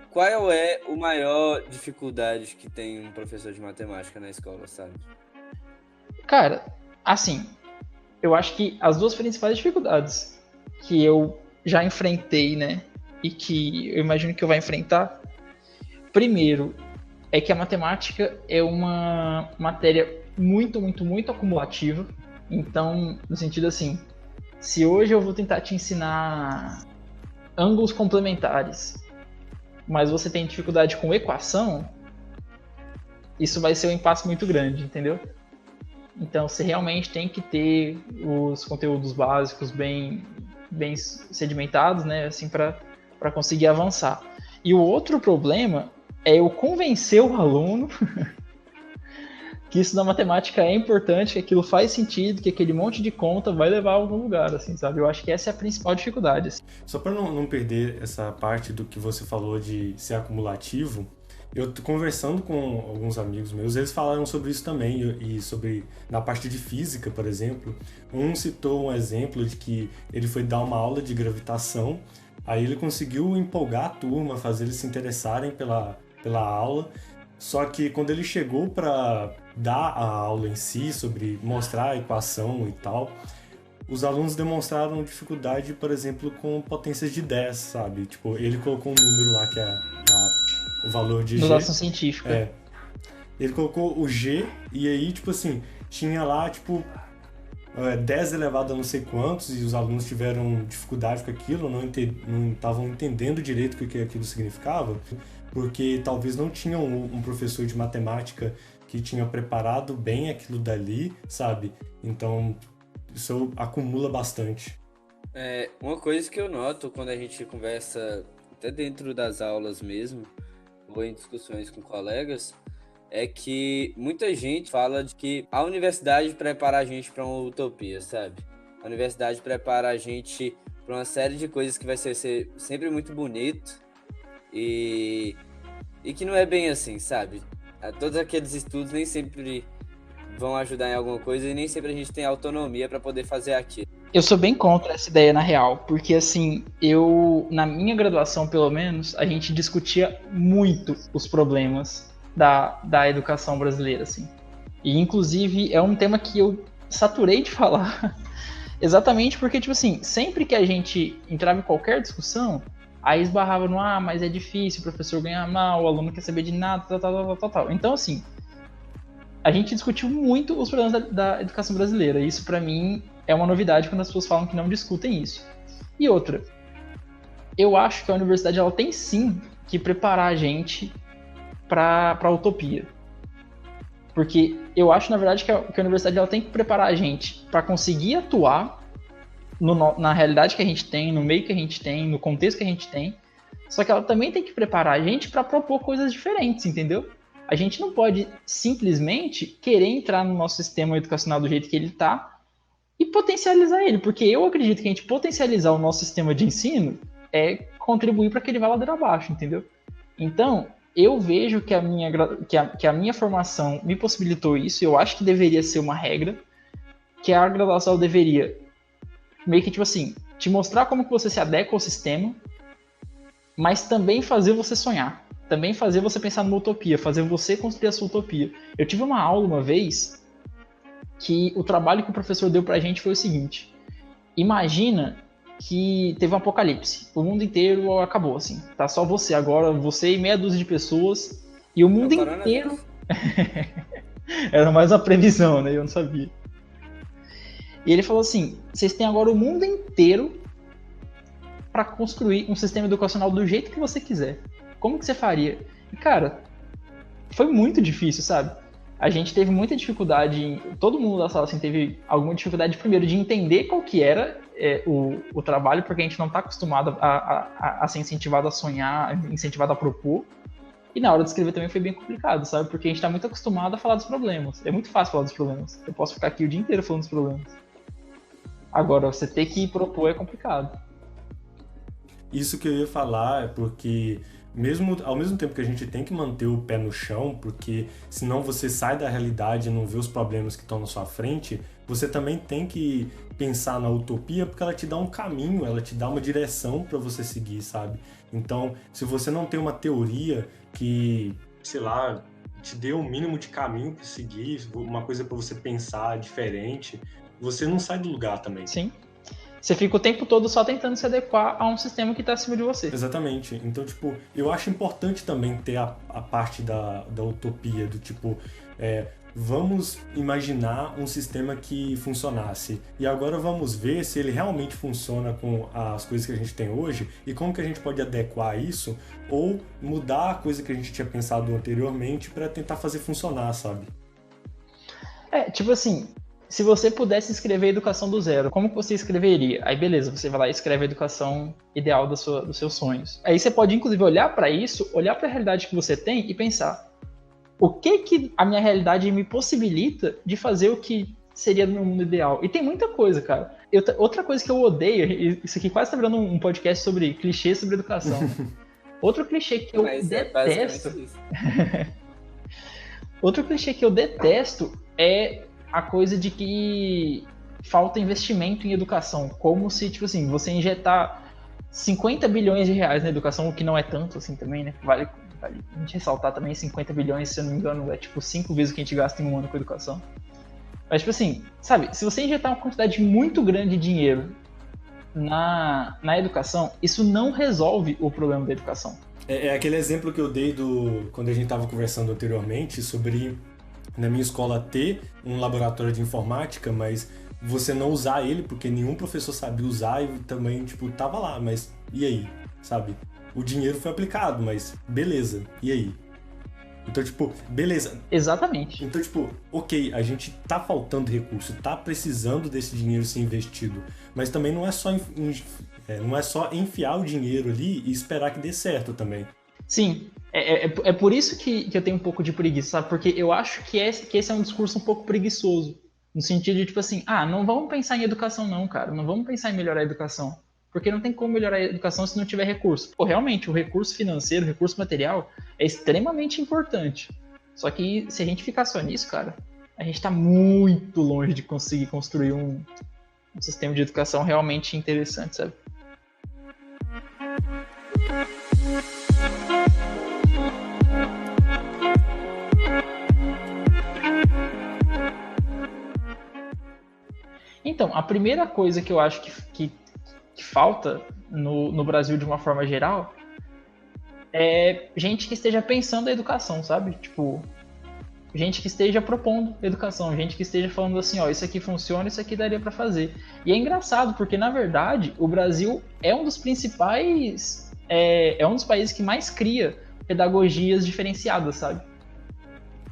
Speaker 2: qual é a maior dificuldade que tem um professor de matemática na escola, sabe?
Speaker 3: Cara, assim, eu acho que as duas principais dificuldades que eu já enfrentei, né, e que eu imagino que eu vou enfrentar, primeiro, é que a matemática é uma matéria muito, muito, muito acumulativa. Então, no sentido assim, se hoje eu vou tentar te ensinar ângulos complementares, mas você tem dificuldade com equação, isso vai ser um impasse muito grande, entendeu? Então, você realmente tem que ter os conteúdos básicos bem sedimentados, né, assim, para conseguir avançar. E o outro problema é eu convencer o aluno que isso na matemática é importante, que aquilo faz sentido, que aquele monte de conta vai levar a algum lugar, assim, sabe? Eu acho que essa é a principal dificuldade. Assim.
Speaker 1: Só para não perder essa parte do que você falou de ser acumulativo, eu tô conversando com alguns amigos meus, eles falaram sobre isso também, e sobre, na parte de física, por exemplo, um citou um exemplo de que ele foi dar uma aula de gravitação, aí ele conseguiu empolgar a turma, fazer eles se interessarem pela aula, só que quando ele chegou para dar a aula em si, sobre mostrar a equação e tal, os alunos demonstraram dificuldade, por exemplo, com potências de 10, sabe? Tipo, ele colocou um número lá que é o valor de G.
Speaker 3: Notação científica.
Speaker 1: Ele colocou o G e aí, tipo assim, tinha lá, tipo, 10 elevado a não sei quantos, e os alunos tiveram dificuldade com aquilo, não estavam entendendo direito o que aquilo significava, porque talvez não tinham um professor de matemática que tinha preparado bem aquilo dali, sabe? Então, isso acumula bastante.
Speaker 2: Uma coisa que eu noto quando a gente conversa, até dentro das aulas mesmo, ou em discussões com colegas, é que muita gente fala de que a universidade prepara a gente para uma utopia, sabe? A universidade prepara a gente para uma série de coisas que vai ser sempre muito bonito e que não é bem assim, sabe? Todos aqueles estudos nem sempre vão ajudar em alguma coisa e nem sempre a gente tem autonomia para poder fazer aquilo.
Speaker 3: Eu sou bem contra essa ideia, na real, porque assim, na minha graduação, pelo menos, a gente discutia muito os problemas da educação brasileira, assim. E, inclusive, é um tema que eu saturei de falar, exatamente porque, tipo assim, sempre que a gente entrava em qualquer discussão, aí esbarrava no, mas é difícil, o professor ganha mal, o aluno não quer saber de nada, tal. Então, assim, a gente discutiu muito os problemas da educação brasileira. Isso, pra mim, é uma novidade quando as pessoas falam que não discutem isso. E outra, eu acho que a universidade ela tem sim que preparar a gente para a utopia. Porque eu acho, na verdade, que a universidade ela tem que preparar a gente para conseguir atuar na realidade que a gente tem, no meio que a gente tem, no contexto que a gente tem. Só que ela também tem que preparar a gente para propor coisas diferentes, entendeu? A gente não pode simplesmente querer entrar no nosso sistema educacional do jeito que ele está e potencializar ele, porque eu acredito que a gente potencializar o nosso sistema de ensino é contribuir para que ele vá ladeira abaixo, entendeu? Então, eu vejo que a minha formação me possibilitou isso, e eu acho que deveria ser uma regra, que a graduação deveria meio que, tipo assim, te mostrar como que você se adequa ao sistema, mas também fazer você sonhar, também fazer você pensar numa utopia, fazer você construir a sua utopia. Eu tive uma aula uma vez que o trabalho que o professor deu pra gente foi o seguinte: imagina que teve um apocalipse, o mundo inteiro acabou, assim, tá só você agora, você e meia dúzia de pessoas, e o mundo inteiro... Era mais uma previsão, né? Eu não sabia. E ele falou assim: vocês têm agora o mundo inteiro para construir um sistema educacional do jeito que você quiser. Como que você faria? E, cara, foi muito difícil, sabe? A gente teve muita dificuldade, todo mundo da sala assim, teve alguma dificuldade, primeiro, de entender qual que era o trabalho, porque a gente não está acostumado a ser incentivado a sonhar, incentivado a propor. E na hora de escrever também foi bem complicado, sabe? Porque a gente está muito acostumado a falar dos problemas. É muito fácil falar dos problemas. Eu posso ficar aqui o dia inteiro falando dos problemas. Agora, você ter que propor é complicado.
Speaker 1: Isso que eu ia falar é porque, ao mesmo tempo que a gente tem que manter o pé no chão, porque senão você sai da realidade e não vê os problemas que estão na sua frente, você também tem que pensar na utopia, porque ela te dá um caminho, ela te dá uma direção para você seguir, sabe? Então, se você não tem uma teoria que, sei lá, te dê um mínimo de caminho para seguir, uma coisa para você pensar diferente, você não sai do lugar também.
Speaker 3: Sim. Você fica o tempo todo só tentando se adequar a um sistema que está acima de você.
Speaker 1: Exatamente. Então, tipo, eu acho importante também ter a parte da utopia, do tipo, vamos imaginar um sistema que funcionasse. E agora vamos ver se ele realmente funciona com as coisas que a gente tem hoje e como que a gente pode adequar isso ou mudar a coisa que a gente tinha pensado anteriormente para tentar fazer funcionar, sabe?
Speaker 3: Tipo assim, se você pudesse escrever a educação do zero, como que você escreveria? Aí beleza, você vai lá e escreve a educação ideal dos seus sonhos. Aí você pode inclusive olhar para isso, olhar para a realidade que você tem e pensar: o que a minha realidade me possibilita de fazer o que seria no meu mundo ideal? E tem muita coisa, cara. Outra coisa que eu odeio, isso aqui quase tá virando um podcast sobre clichês sobre educação. Outro clichê que eu detesto... Outro clichê que eu detesto é a coisa de que falta investimento em educação. Como se, tipo assim, você injetar 50 bilhões de reais na educação, o que não é tanto assim também, né? Vale a gente ressaltar também, 50 bilhões, se eu não me engano, é tipo 5 vezes o que a gente gasta em um ano com educação. Mas, tipo assim, sabe, se você injetar uma quantidade muito grande de dinheiro na educação, isso não resolve o problema da educação.
Speaker 1: É aquele exemplo que eu dei quando a gente estava conversando anteriormente sobre, na minha escola, ter um laboratório de informática, mas você não usar ele porque nenhum professor sabia usar e também, tipo, tava lá, mas e aí, sabe? O dinheiro foi aplicado, mas beleza, e aí? Então, tipo, beleza.
Speaker 3: Exatamente.
Speaker 1: Então, tipo, ok, a gente tá faltando recurso, tá precisando desse dinheiro ser investido, mas também não é só enfiar o dinheiro ali e esperar que dê certo também.
Speaker 3: Sim, é por isso que eu tenho um pouco de preguiça, sabe? Porque eu acho que esse é um discurso um pouco preguiçoso, no sentido de, tipo assim, não vamos pensar em educação não, cara, não vamos pensar em melhorar a educação. Porque não tem como melhorar a educação se não tiver recurso. Pô, realmente, o recurso financeiro, o recurso material é extremamente importante. Só que se a gente ficar só nisso, cara, a gente tá muito longe de conseguir construir um sistema de educação realmente interessante, sabe? Então, a primeira coisa que eu acho que falta no Brasil de uma forma geral é gente que esteja pensando a educação, sabe? Tipo, gente que esteja propondo educação, gente que esteja falando assim, ó, isso aqui funciona, isso aqui daria pra fazer. E é engraçado, porque na verdade o Brasil é um dos principais, é um dos países que mais cria pedagogias diferenciadas, sabe?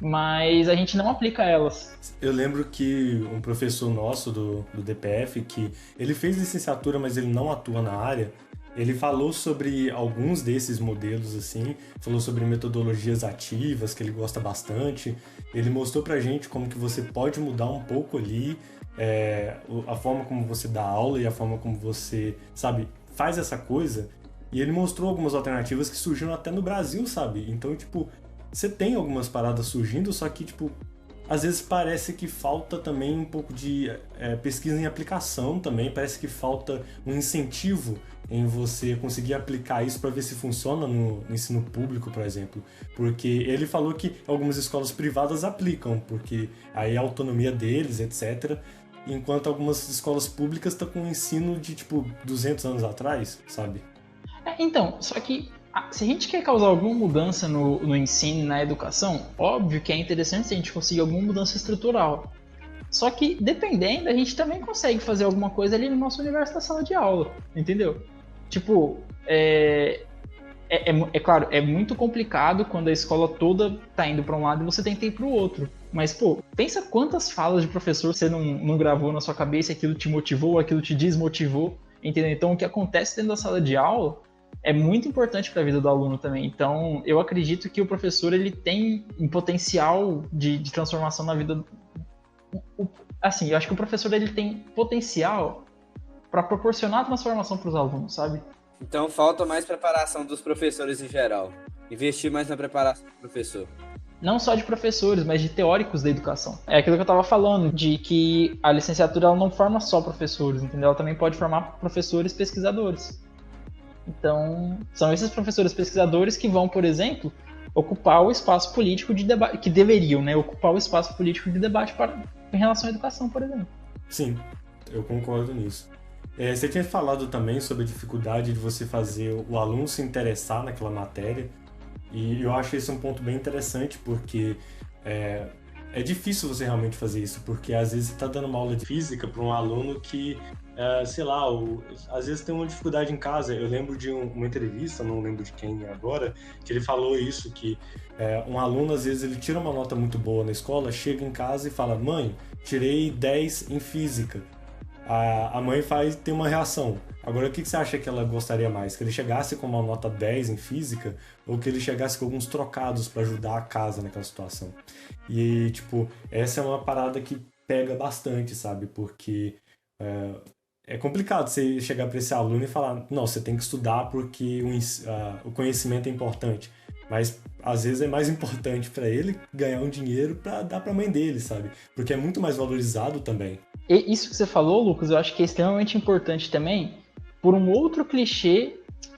Speaker 3: mas a gente não aplica elas.
Speaker 1: Eu lembro que um professor nosso do DPF, que ele fez licenciatura, mas ele não atua na área, ele falou sobre alguns desses modelos, assim, falou sobre metodologias ativas, que ele gosta bastante. Ele mostrou pra gente como que você pode mudar um pouco ali a forma como você dá aula e a forma como você, sabe, faz essa coisa. E ele mostrou algumas alternativas que surgiram até no Brasil, sabe? Então, tipo, você tem algumas paradas surgindo, só que, tipo, às vezes parece que falta também um pouco de pesquisa em aplicação também, parece que falta um incentivo em você conseguir aplicar isso para ver se funciona no ensino público, por exemplo. Porque ele falou que algumas escolas privadas aplicam, porque aí é a autonomia deles, etc. Enquanto algumas escolas públicas estão com um ensino de, tipo, 200 anos atrás, sabe?
Speaker 3: Então, só que se a gente quer causar alguma mudança no ensino e na educação, óbvio que é interessante se a gente conseguir alguma mudança estrutural. Só que, dependendo, a gente também consegue fazer alguma coisa ali no nosso universo da sala de aula, entendeu? Tipo, claro, é muito complicado quando a escola toda tá indo para um lado e você tem que ir para o outro. Mas, pô, pensa quantas falas de professor você não gravou na sua cabeça, aquilo te motivou, aquilo te desmotivou, entendeu? Então, o que acontece dentro da sala de aula é muito importante para a vida do aluno também. Então, eu acredito que o professor ele tem um potencial de transformação na vida. Assim, eu acho que o professor ele tem potencial para proporcionar a transformação para os alunos, sabe?
Speaker 2: Então falta mais preparação dos professores em geral. Investir mais na preparação do professor.
Speaker 3: Não só de professores, mas de teóricos da educação. É aquilo que eu estava falando, de que a licenciatura ela não forma só professores, entendeu? Ela também pode formar professores pesquisadores. Então, são esses professores pesquisadores que vão, por exemplo, ocupar o espaço político de debate, que deveriam, né, ocupar o espaço político de debate em relação à educação, por exemplo.
Speaker 1: Sim, eu concordo nisso. Você tinha falado também sobre a dificuldade de você fazer o aluno se interessar naquela matéria, e eu acho esse um ponto bem interessante, porque é difícil você realmente fazer isso, porque às vezes você está dando uma aula de física para um aluno que, sei lá, às vezes tem uma dificuldade em casa. Eu lembro de uma entrevista, não lembro de quem agora, que ele falou isso, que um aluno, às vezes, ele tira uma nota muito boa na escola, chega em casa e fala: mãe, tirei 10 em física. A mãe tem uma reação. Agora, o que você acha que ela gostaria mais? Que ele chegasse com uma nota 10 em física ou que ele chegasse com alguns trocados para ajudar a casa naquela situação? E, tipo, essa é uma parada que pega bastante, sabe? Porque é complicado você chegar para esse aluno e falar: não, você tem que estudar porque o conhecimento é importante. Mas, às vezes, é mais importante para ele ganhar um dinheiro para dar para a mãe dele, sabe? Porque é muito mais valorizado também.
Speaker 3: E isso que você falou, Lucas, eu acho que é extremamente importante também por um outro clichê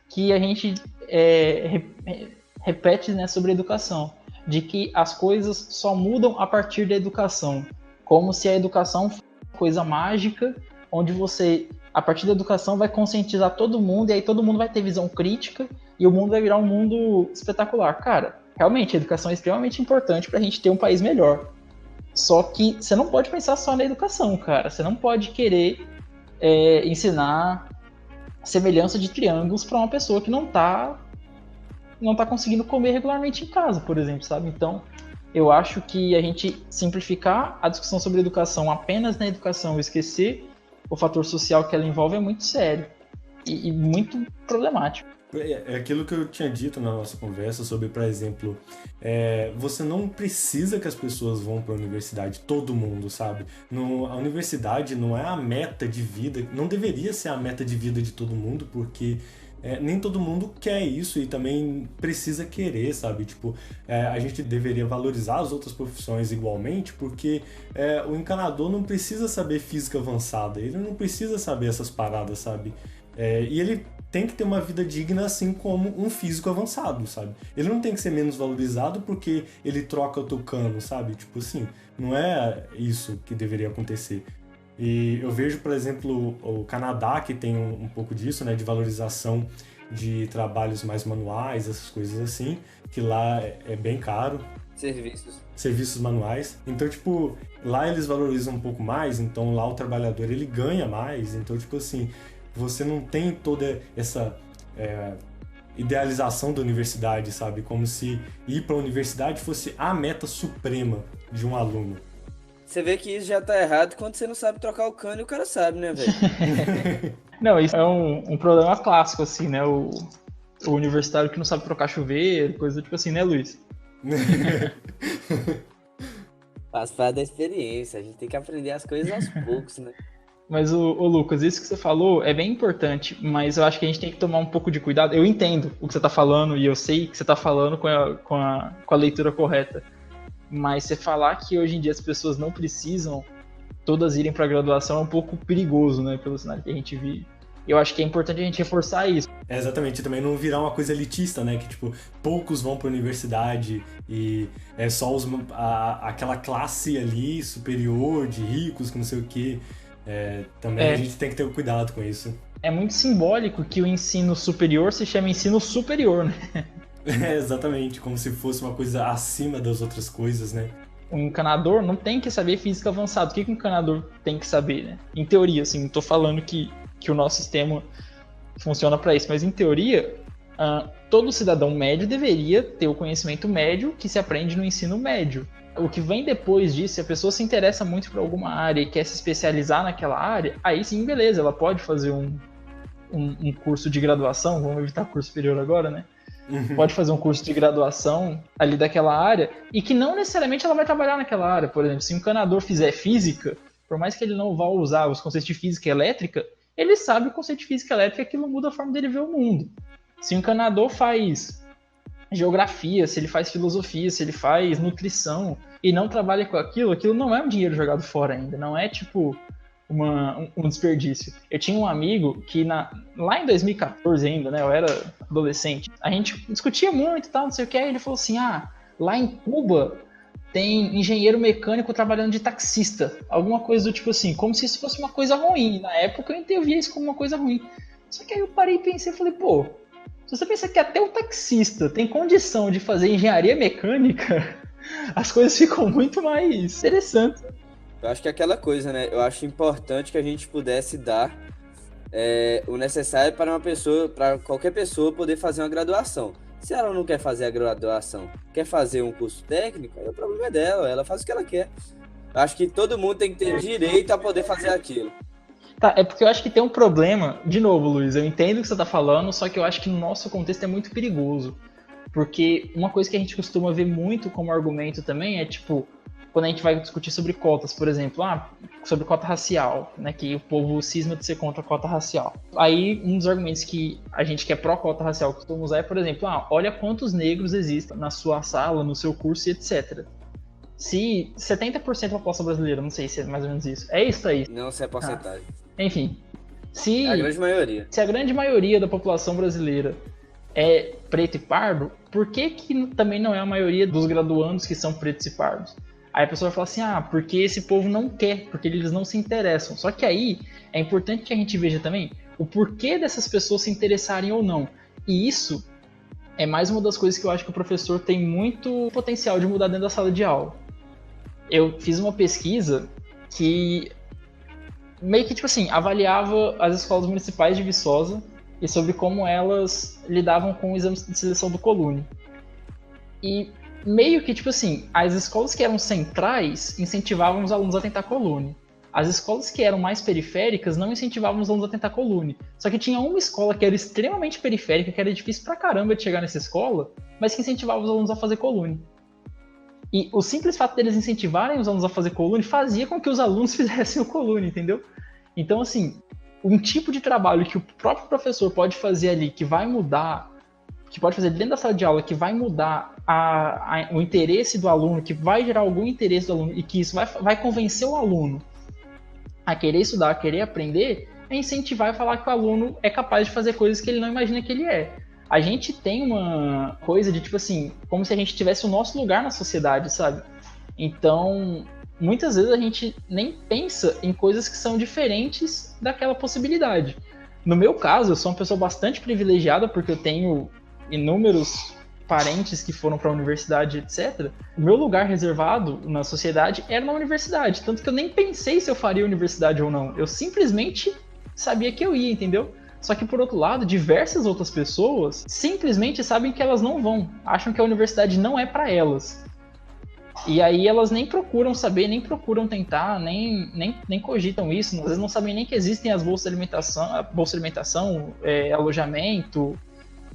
Speaker 3: que a gente repete, né, sobre a educação, de que as coisas só mudam a partir da educação, como se a educação fosse uma coisa mágica, onde você, a partir da educação, vai conscientizar todo mundo, e aí todo mundo vai ter visão crítica, e o mundo vai virar um mundo espetacular. Cara, realmente, a educação é extremamente importante para a gente ter um país melhor. Só que você não pode pensar só na educação, cara. Você não pode querer ensinar semelhança de triângulos para uma pessoa que não tá conseguindo comer regularmente em casa, por exemplo, sabe? Então, eu acho que a gente simplificar a discussão sobre educação apenas na educação e esquecer o fator social que ela envolve é muito sério e muito problemático.
Speaker 1: É aquilo que eu tinha dito na nossa conversa sobre, por exemplo, você não precisa que as pessoas vão para a universidade, todo mundo, sabe? A universidade não é a meta de vida, não deveria ser a meta de vida de todo mundo, porque nem todo mundo quer isso e também precisa querer, sabe? Tipo, a gente deveria valorizar as outras profissões igualmente, porque o encanador não precisa saber física avançada, ele não precisa saber essas paradas, sabe? E ele tem que ter uma vida digna assim como um físico avançado, sabe? Ele não tem que ser menos valorizado porque ele troca o tucano, sabe? Tipo assim, não é isso que deveria acontecer. E eu vejo, por exemplo, o Canadá, que tem um pouco disso, né? De valorização de trabalhos mais manuais, essas coisas assim, que lá é bem caro. Serviços manuais. Então, tipo, lá eles valorizam um pouco mais, então lá o trabalhador, ele ganha mais. Então, tipo assim, você não tem toda idealização da universidade, sabe? Como se ir para a universidade fosse a meta suprema de um aluno.
Speaker 2: Você vê que isso já tá errado quando você não sabe trocar o cano e o cara sabe, né, velho?
Speaker 3: Não, isso é um problema clássico, assim, né? O universitário que não sabe trocar chuveiro, coisa tipo assim, né, Luiz?
Speaker 2: Faz parte da experiência, a gente tem que aprender as coisas aos poucos, né?
Speaker 3: Mas, o Lucas, isso que você falou é bem importante, mas eu acho que a gente tem que tomar um pouco de cuidado. Eu entendo o que você está falando e eu sei que você está falando com a leitura correta. Mas você falar que hoje em dia as pessoas não precisam todas irem para a graduação é um pouco perigoso, né? Pelo cenário que a gente vive. Eu acho que é importante a gente reforçar isso.
Speaker 1: É, exatamente, também não virar uma coisa elitista, né? Que, tipo, poucos vão para a universidade e é só aquela classe ali superior de ricos, que não sei o quê. Também a gente tem que ter cuidado com isso.
Speaker 3: É muito simbólico que o ensino superior se chama ensino superior, né?
Speaker 1: Exatamente, como se fosse uma coisa acima das outras coisas, né?
Speaker 3: Um encanador não tem que saber física avançada. O que um encanador tem que saber, né? Em teoria, assim, não tô falando que o nosso sistema funciona para isso, mas em teoria, todo cidadão médio deveria ter o conhecimento médio que se aprende no ensino médio. O que vem depois disso, se a pessoa se interessa muito por alguma área e quer se especializar naquela área, aí sim, beleza, ela pode fazer um curso de graduação, vamos evitar curso superior agora, né? Pode fazer um curso de graduação ali daquela área e que não necessariamente ela vai trabalhar naquela área. Por exemplo, se um encanador fizer física, por mais que ele não vá usar os conceitos de física e elétrica, ele sabe o conceito de física e elétrica, aquilo muda a forma dele ver o mundo. Se um encanador faz geografia, se ele faz filosofia, se ele faz nutrição e não trabalha com aquilo não é um dinheiro jogado fora ainda, não é tipo um desperdício. Eu tinha um amigo que lá em 2014 ainda, né, eu era adolescente, a gente discutia muito e tal, não sei o que, aí ele falou assim, lá em Cuba tem engenheiro mecânico trabalhando de taxista, alguma coisa do tipo assim, como se isso fosse uma coisa ruim. Na época eu via isso como uma coisa ruim. Só que aí eu parei e pensei, falei, pô, se você pensa que até o taxista tem condição de fazer engenharia mecânica, as coisas ficam muito mais interessantes.
Speaker 2: Eu acho que é aquela coisa, né? Eu acho importante que a gente pudesse dar o necessário para qualquer pessoa poder fazer uma graduação. Se ela não quer fazer a graduação, quer fazer um curso técnico, aí o problema é dela, ela faz o que ela quer. Eu acho que todo mundo tem que ter direito a poder fazer aquilo.
Speaker 3: Tá, é porque eu acho que tem um problema, de novo, Luiz, eu entendo o que você tá falando, só que eu acho que no nosso contexto é muito perigoso. Porque uma coisa que a gente costuma ver muito como argumento também é, tipo, quando a gente vai discutir sobre cotas, por exemplo, sobre cota racial, né, que o povo cisma de ser contra a cota racial. Aí, um dos argumentos que a gente que é pró-cota racial costuma usar é, por exemplo, olha quantos negros existem na sua sala, no seu curso e etc. Se 70% da população brasileira, não sei se é mais ou menos isso, é isso aí.
Speaker 2: Não sei a porcentagem.
Speaker 3: Enfim,
Speaker 2: é a grande maioria.
Speaker 3: Se a grande maioria da população brasileira é preto e pardo, por que também não é a maioria dos graduandos que são pretos e pardos? Aí a pessoa vai falar assim, porque esse povo não quer, porque eles não se interessam. Só que aí é importante que a gente veja também o porquê dessas pessoas se interessarem ou não. E isso é mais uma das coisas que eu acho que o professor tem muito potencial de mudar dentro da sala de aula. Eu fiz uma pesquisa que meio que, tipo assim, avaliava as escolas municipais de Viçosa e sobre como elas lidavam com o exame de seleção do Colune. E meio que, tipo assim, as escolas que eram centrais incentivavam os alunos a tentar Colune. As escolas que eram mais periféricas não incentivavam os alunos a tentar Colune. Só que tinha uma escola que era extremamente periférica, que era difícil pra caramba de chegar nessa escola, mas que incentivava os alunos a fazer Colune. E o simples fato deles incentivarem os alunos a fazer Colune fazia com que os alunos fizessem o Colune, entendeu? Então, assim, um tipo de trabalho que o próprio professor pode fazer ali, que vai mudar, que pode fazer dentro da sala de aula, que vai mudar o interesse do aluno, que vai gerar algum interesse do aluno e que isso vai convencer o aluno a querer estudar, a querer aprender, é incentivar e falar que o aluno é capaz de fazer coisas que ele não imagina que ele é. A gente tem uma coisa de, tipo assim, como se a gente tivesse o nosso lugar na sociedade, sabe? Então, muitas vezes a gente nem pensa em coisas que são diferentes daquela possibilidade. No meu caso, eu sou uma pessoa bastante privilegiada porque eu tenho inúmeros parentes que foram para a universidade, etc. O meu lugar reservado na sociedade era na universidade, tanto que eu nem pensei se eu faria universidade ou não. Eu simplesmente sabia que eu ia, entendeu? Só que, por outro lado, diversas outras pessoas simplesmente sabem que elas não vão, acham que a universidade não é para elas. E aí elas nem procuram saber, nem procuram tentar, nem cogitam isso, às vezes não sabem nem que existem as bolsas de alimentação, alojamento,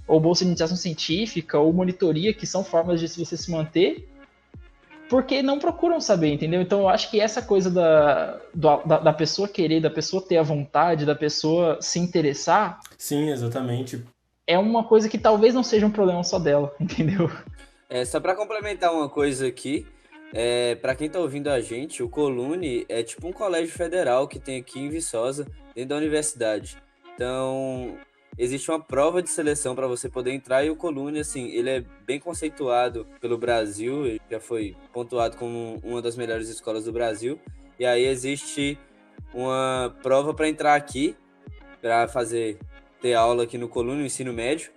Speaker 3: ou bolsa de iniciação científica, ou monitoria, que são formas de você se manter, porque não procuram saber, entendeu? Então eu acho que essa coisa da pessoa querer, da pessoa ter a vontade, da pessoa se interessar...
Speaker 1: Sim, exatamente.
Speaker 3: É uma coisa que talvez não seja um problema só dela, entendeu?
Speaker 2: Só para complementar uma coisa aqui, para quem tá ouvindo a gente, o Colune é tipo um colégio federal que tem aqui em Viçosa, dentro da universidade. Então, existe uma prova de seleção para você poder entrar, e o Colune, assim, ele é bem conceituado pelo Brasil, ele já foi pontuado como uma das melhores escolas do Brasil, e aí existe uma prova para entrar aqui, para ter aula aqui no Colune, no ensino médio.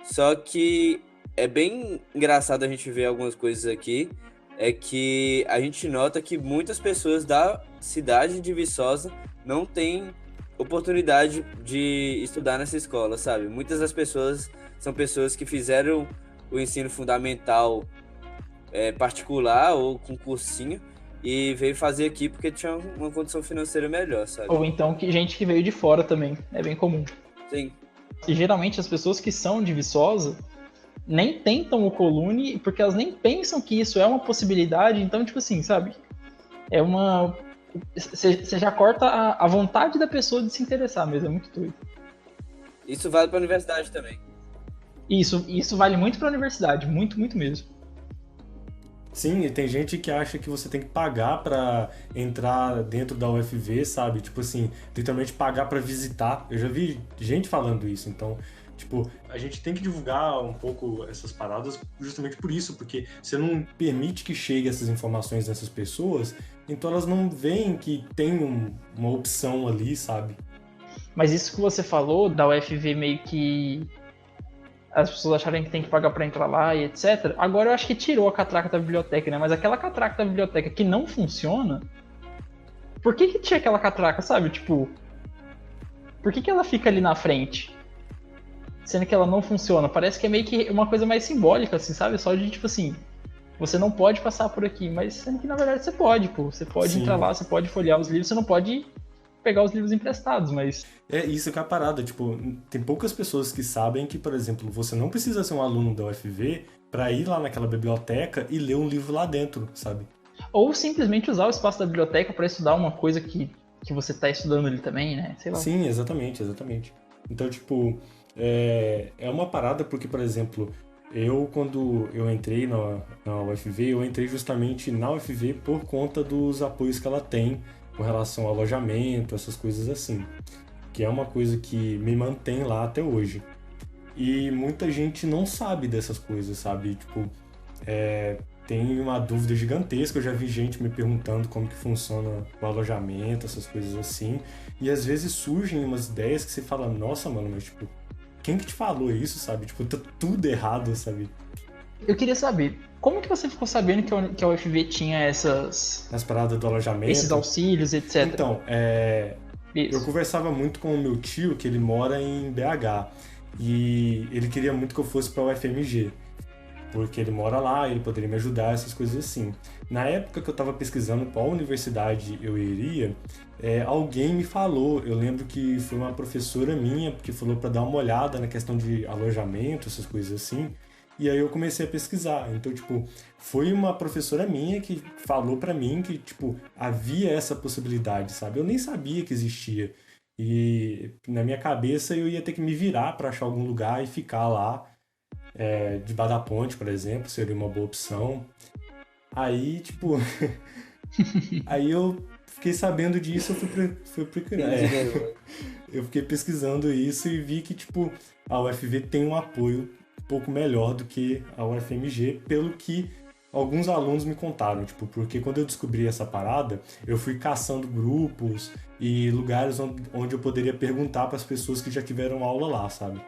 Speaker 2: Só que é bem engraçado a gente ver algumas coisas aqui, é que a gente nota que muitas pessoas da cidade de Viçosa não têm oportunidade de estudar nessa escola, sabe? Muitas das pessoas são pessoas que fizeram o ensino fundamental particular ou com cursinho e veio fazer aqui porque tinha uma condição financeira melhor, sabe?
Speaker 3: Ou então gente que veio de fora também, é bem comum.
Speaker 2: Sim.
Speaker 3: E geralmente as pessoas que são de Viçosa nem tentam o Colune porque elas nem pensam que isso é uma possibilidade, então, tipo assim, sabe? Você já corta a vontade da pessoa de se interessar mesmo, é muito doido.
Speaker 2: Isso vale para a universidade também.
Speaker 3: Isso vale muito para a universidade, muito, muito mesmo.
Speaker 1: Sim, e tem gente que acha que você tem que pagar pra entrar dentro da UFV, sabe? Tipo assim, literalmente pagar pra visitar. Eu já vi gente falando isso, então, tipo, a gente tem que divulgar um pouco essas paradas justamente por isso, porque você não permite que chegue essas informações nessas pessoas, então elas não veem que tem uma opção ali, sabe?
Speaker 3: Mas isso que você falou da UFV meio que as pessoas acharem que tem que pagar pra entrar lá e etc. Agora eu acho que tirou a catraca da biblioteca, né? Mas aquela catraca da biblioteca que não funciona, por que tinha aquela catraca, sabe? Tipo, por que ela fica ali na frente? Sendo que ela não funciona. Parece que é meio que uma coisa mais simbólica, assim, sabe? Só de, tipo assim, você não pode passar por aqui. Mas sendo que, na verdade, você pode, pô. Você pode
Speaker 1: Sim.
Speaker 3: entrar lá, você pode folhear os livros, você não pode pegar os livros emprestados, mas...
Speaker 1: É isso que é a parada, tipo, tem poucas pessoas que sabem que, por exemplo, você não precisa ser um aluno da UFV pra ir lá naquela biblioteca e ler um livro lá dentro, sabe?
Speaker 3: Ou simplesmente usar o espaço da biblioteca pra estudar uma coisa que você tá estudando ali também, né? Sei lá.
Speaker 1: Sim, exatamente. Então, tipo, é uma parada porque, por exemplo, quando eu entrei na UFV, eu entrei justamente na UFV por conta dos apoios que ela tem com relação ao alojamento, essas coisas assim. Que é uma coisa que me mantém lá até hoje. E muita gente não sabe dessas coisas, sabe? Tipo, tem uma dúvida gigantesca. Eu já vi gente me perguntando como que funciona o alojamento, essas coisas assim. E às vezes surgem umas ideias que você fala, nossa, mano, mas tipo, quem que te falou isso, sabe? Tipo, tá tudo errado, sabe?
Speaker 3: Eu queria saber, como que você ficou sabendo que a UFV tinha
Speaker 1: Nas paradas do alojamento.
Speaker 3: esses auxílios, etc?
Speaker 1: Então,
Speaker 3: Isso.
Speaker 1: eu conversava muito com o meu tio, que ele mora em BH. E ele queria muito que eu fosse pra UFMG. Porque ele mora lá, ele poderia me ajudar, essas coisas assim. Na época que eu tava pesquisando qual universidade eu iria, alguém me falou, eu lembro que foi uma professora minha que falou pra dar uma olhada na questão de alojamento, essas coisas assim. E aí eu comecei a pesquisar. Então, tipo, foi uma professora minha que falou pra mim que, tipo, havia essa possibilidade, sabe? Eu nem sabia que existia. E na minha cabeça eu ia ter que me virar pra achar algum lugar e ficar lá. Debaixo da ponte, por exemplo, seria uma boa opção. Aí, tipo... aí eu fiquei sabendo disso, eu fui procurar. Eu fiquei pesquisando isso e vi que, tipo, a UFV tem um apoio um pouco melhor do que a UFMG, pelo que alguns alunos me contaram, tipo, porque quando eu descobri essa parada, eu fui caçando grupos e lugares onde eu poderia perguntar para as pessoas que já tiveram aula lá, sabe?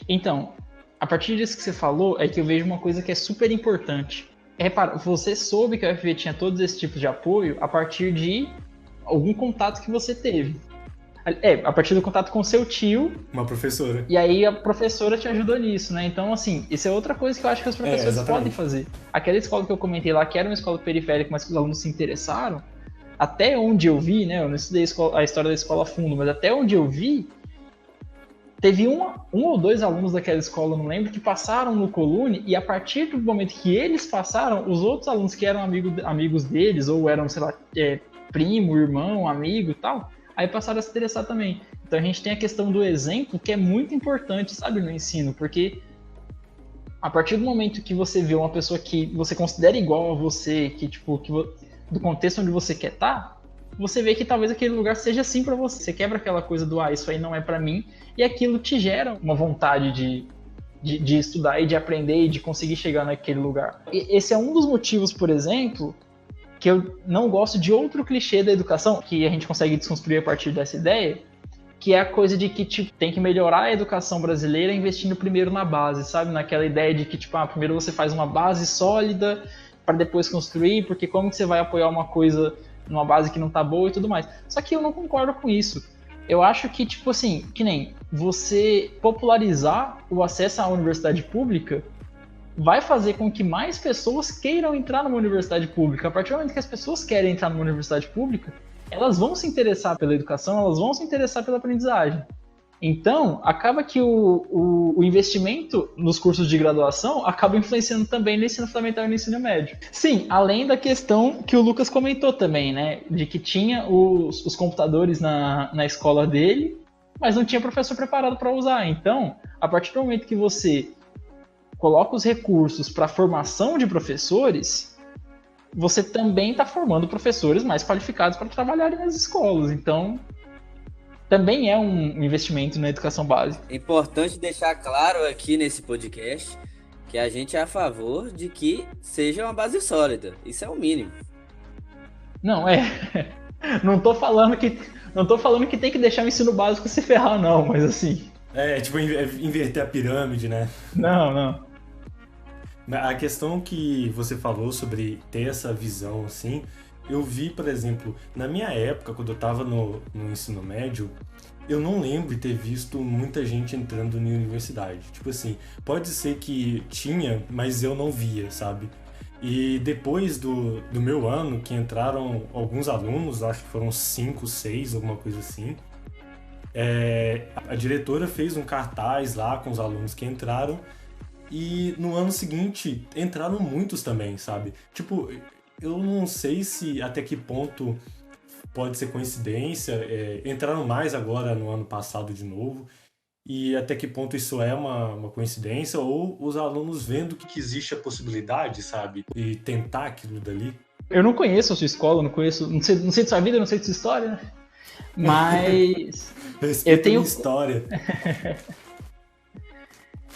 Speaker 3: Então, a partir disso que você falou, é que eu vejo uma coisa que é super importante. Repara, você soube que a UFV tinha todos esses tipos de apoio a partir de algum contato que você teve. A partir do contato com seu tio.
Speaker 1: Uma professora.
Speaker 3: E aí a professora te ajudou nisso, né? Então, assim, isso é outra coisa que eu acho que os professores podem fazer. Aquela escola que eu comentei lá, que era uma escola periférica, mas que os alunos se interessaram, até onde eu vi, né? Eu não estudei a história da escola a fundo, mas até onde eu vi, teve um ou dois alunos daquela escola, não lembro, que passaram no Colune, e a partir do momento que eles passaram, os outros alunos que eram amigos deles, ou eram, sei lá, primo, irmão, amigo e tal, aí passaram a se interessar também. Então a gente tem a questão do exemplo, que é muito importante, sabe, no ensino, porque a partir do momento que você vê uma pessoa que você considera igual a você, que tipo, do contexto onde você quer estar, você vê que talvez aquele lugar seja assim para você. Você quebra aquela coisa do, isso aí não é para mim, e aquilo te gera uma vontade de estudar e de aprender e de conseguir chegar naquele lugar. E esse é um dos motivos, por exemplo, que eu não gosto de outro clichê da educação, que a gente consegue desconstruir a partir dessa ideia, que é a coisa de que tipo, tem que melhorar a educação brasileira investindo primeiro na base, sabe? Naquela ideia de que tipo, primeiro você faz uma base sólida para depois construir, porque como que você vai apoiar uma coisa numa base que não tá boa e tudo mais. Só que eu não concordo com isso. Eu acho que, tipo assim, que nem você popularizar o acesso à universidade pública vai fazer com que mais pessoas queiram entrar numa universidade pública. A partir do momento que as pessoas querem entrar numa universidade pública, elas vão se interessar pela educação, elas vão se interessar pela aprendizagem. Então, acaba que o investimento nos cursos de graduação acaba influenciando também no ensino fundamental e no ensino médio. Sim, além da questão que o Lucas comentou também, né? De que tinha os computadores na escola dele, mas não tinha professor preparado para usar. Então, a partir do momento que você coloca os recursos para a formação de professores, você também está formando professores mais qualificados para trabalharem nas escolas. Então, também é um investimento na educação básica.
Speaker 2: É importante deixar claro aqui nesse podcast que a gente é a favor de que seja uma base sólida. Isso é o mínimo.
Speaker 3: Não, Não tô falando que tem que deixar o ensino básico se ferrar, não, mas assim...
Speaker 1: Tipo, inverter a pirâmide, né?
Speaker 3: Não.
Speaker 1: A questão que você falou sobre ter essa visão, assim... Eu vi, por exemplo, na minha época, quando eu tava no ensino médio, eu não lembro de ter visto muita gente entrando na universidade. Tipo assim, pode ser que tinha, mas eu não via, sabe? E depois do meu ano, que entraram alguns alunos, acho que foram 5, 6, alguma coisa assim, a diretora fez um cartaz lá com os alunos que entraram, e no ano seguinte entraram muitos também, sabe? Tipo... Eu não sei se até que ponto pode ser coincidência, entraram mais agora no ano passado de novo, e até que ponto isso é uma coincidência, ou os alunos vendo que existe a possibilidade, sabe, e tentar aquilo dali.
Speaker 3: Eu não conheço a sua escola, não sei de sua vida, não sei de sua história, né? Mas...
Speaker 1: eu tenho história.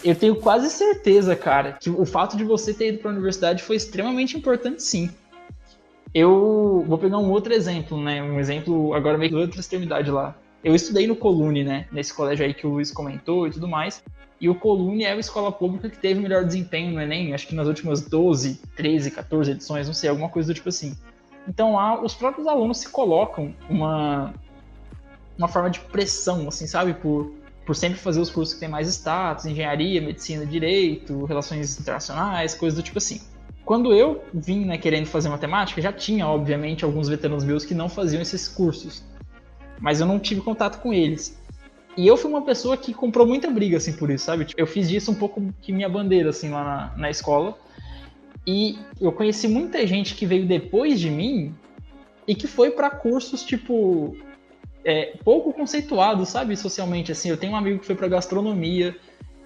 Speaker 3: Eu tenho quase certeza, cara, que o fato de você ter ido para a universidade foi extremamente importante, sim. Eu vou pegar um outro exemplo, né? Um exemplo agora meio que de outra extremidade lá. Eu estudei no Colune, né? Nesse colégio aí que o Luiz comentou e tudo mais. E o Colune é a escola pública que teve o melhor desempenho no Enem, acho que nas últimas 12, 13, 14 edições, não sei, alguma coisa do tipo assim. Então lá os próprios alunos se colocam uma forma de pressão, assim, sabe? Por sempre fazer os cursos que tem mais status, engenharia, medicina, direito, relações internacionais, coisas do tipo assim. Quando eu vim, né, querendo fazer matemática, já tinha, obviamente, alguns veteranos meus que não faziam esses cursos. Mas eu não tive contato com eles. E eu fui uma pessoa que comprou muita briga, assim, por isso, sabe? Eu fiz disso um pouco que minha bandeira, assim, lá na escola. E eu conheci muita gente que veio depois de mim e que foi para cursos, tipo, pouco conceituados, sabe? Socialmente, assim. Eu tenho um amigo que foi para gastronomia,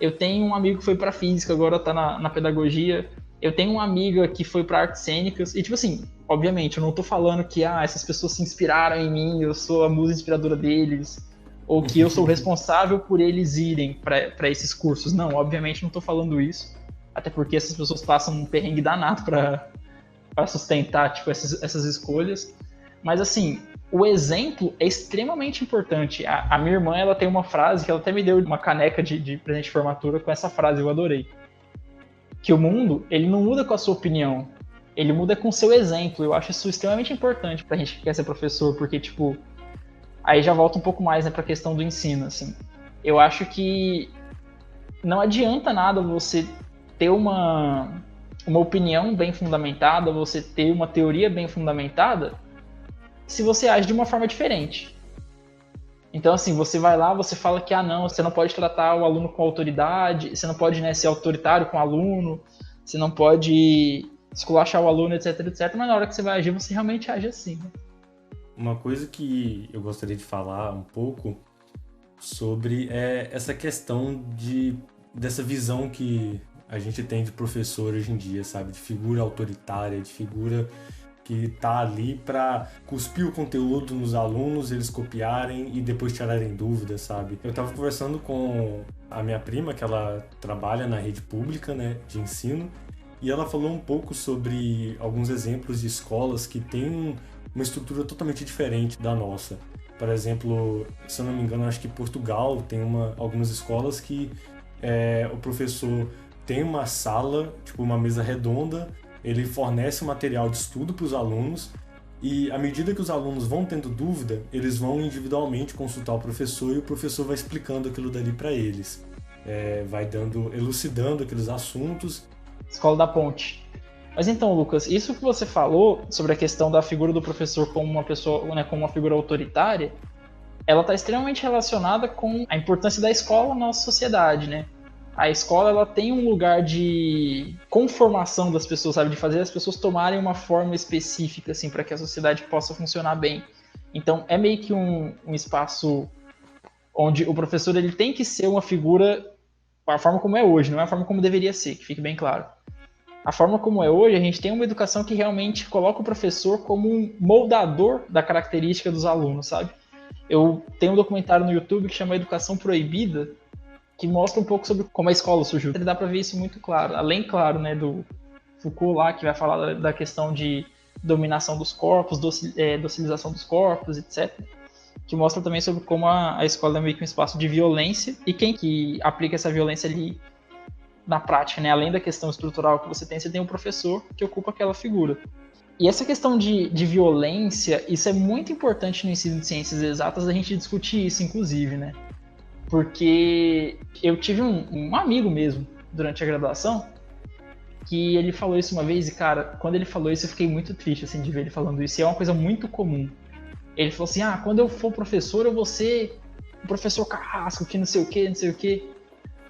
Speaker 3: eu tenho um amigo que foi para física, agora tá na pedagogia. Eu tenho uma amiga que foi para artes cênicas, e tipo assim, obviamente, eu não tô falando que essas pessoas se inspiraram em mim, eu sou a musa inspiradora deles, ou que eu sou responsável por eles irem para esses cursos. Não, obviamente não tô falando isso, até porque essas pessoas passam um perrengue danado para sustentar tipo, essas escolhas. Mas assim, o exemplo é extremamente importante. A minha irmã, ela tem uma frase que ela até me deu uma caneca de presente de formatura com essa frase, eu adorei. Que o mundo, ele não muda com a sua opinião, ele muda com o seu exemplo. Eu acho isso extremamente importante pra gente que quer ser professor, porque, tipo, aí já volta um pouco mais, né, para a questão do ensino, assim. Eu acho que não adianta nada você ter uma opinião bem fundamentada, você ter uma teoria bem fundamentada, se você age de uma forma diferente. Então, assim, você vai lá, você fala que, não, você não pode tratar o aluno com autoridade, você não pode, né, ser autoritário com o aluno, você não pode esculachar o aluno, etc, etc, mas na hora que você vai agir, você realmente age assim, né?
Speaker 1: Uma coisa que eu gostaria de falar um pouco sobre essa questão dessa visão que a gente tem de professor hoje em dia, sabe? De figura autoritária, de figura que tá ali para cuspir o conteúdo nos alunos, eles copiarem e depois tirarem dúvidas, sabe? Eu tava conversando com a minha prima, que ela trabalha na rede pública, né, de ensino, e ela falou um pouco sobre alguns exemplos de escolas que têm uma estrutura totalmente diferente da nossa. Por exemplo, se eu não me engano, acho que Portugal tem algumas escolas que o professor tem uma sala, tipo uma mesa redonda, ele fornece material de estudo para os alunos e à medida que os alunos vão tendo dúvida, eles vão individualmente consultar o professor e o professor vai explicando aquilo dali para eles. Vai elucidando aqueles assuntos.
Speaker 3: Escola da Ponte. Mas então, Lucas, isso que você falou sobre a questão da figura do professor como uma pessoa, né, como uma figura autoritária, ela está extremamente relacionada com a importância da escola na nossa sociedade, né? A escola, ela tem um lugar de conformação das pessoas, sabe? De fazer as pessoas tomarem uma forma específica, assim, para que a sociedade possa funcionar bem. Então, é meio que um espaço onde o professor, ele tem que ser uma figura, a forma como é hoje, não é a forma como deveria ser, que fique bem claro. A forma como é hoje, a gente tem uma educação que realmente coloca o professor como um moldador da característica dos alunos, sabe? Eu tenho um documentário no YouTube que chama Educação Proibida, que mostra um pouco sobre como a escola surgiu. Dá para ver isso muito claro. Além, claro, né, do Foucault lá, que vai falar da questão de dominação dos corpos, docilização dos corpos, etc. Que mostra também sobre como a escola é meio que um espaço de violência e quem que aplica essa violência ali na prática, né? Além da questão estrutural que você tem um professor que ocupa aquela figura. E essa questão de violência, isso é muito importante no ensino de ciências exatas, a gente discutir isso, inclusive, né? Porque eu tive um amigo mesmo, durante a graduação, que ele falou isso uma vez e, cara, quando ele falou isso eu fiquei muito triste, assim, de ver ele falando isso. E é uma coisa muito comum. Ele falou assim, quando eu for professor, eu vou ser um professor carrasco, que não sei o quê, não sei o quê.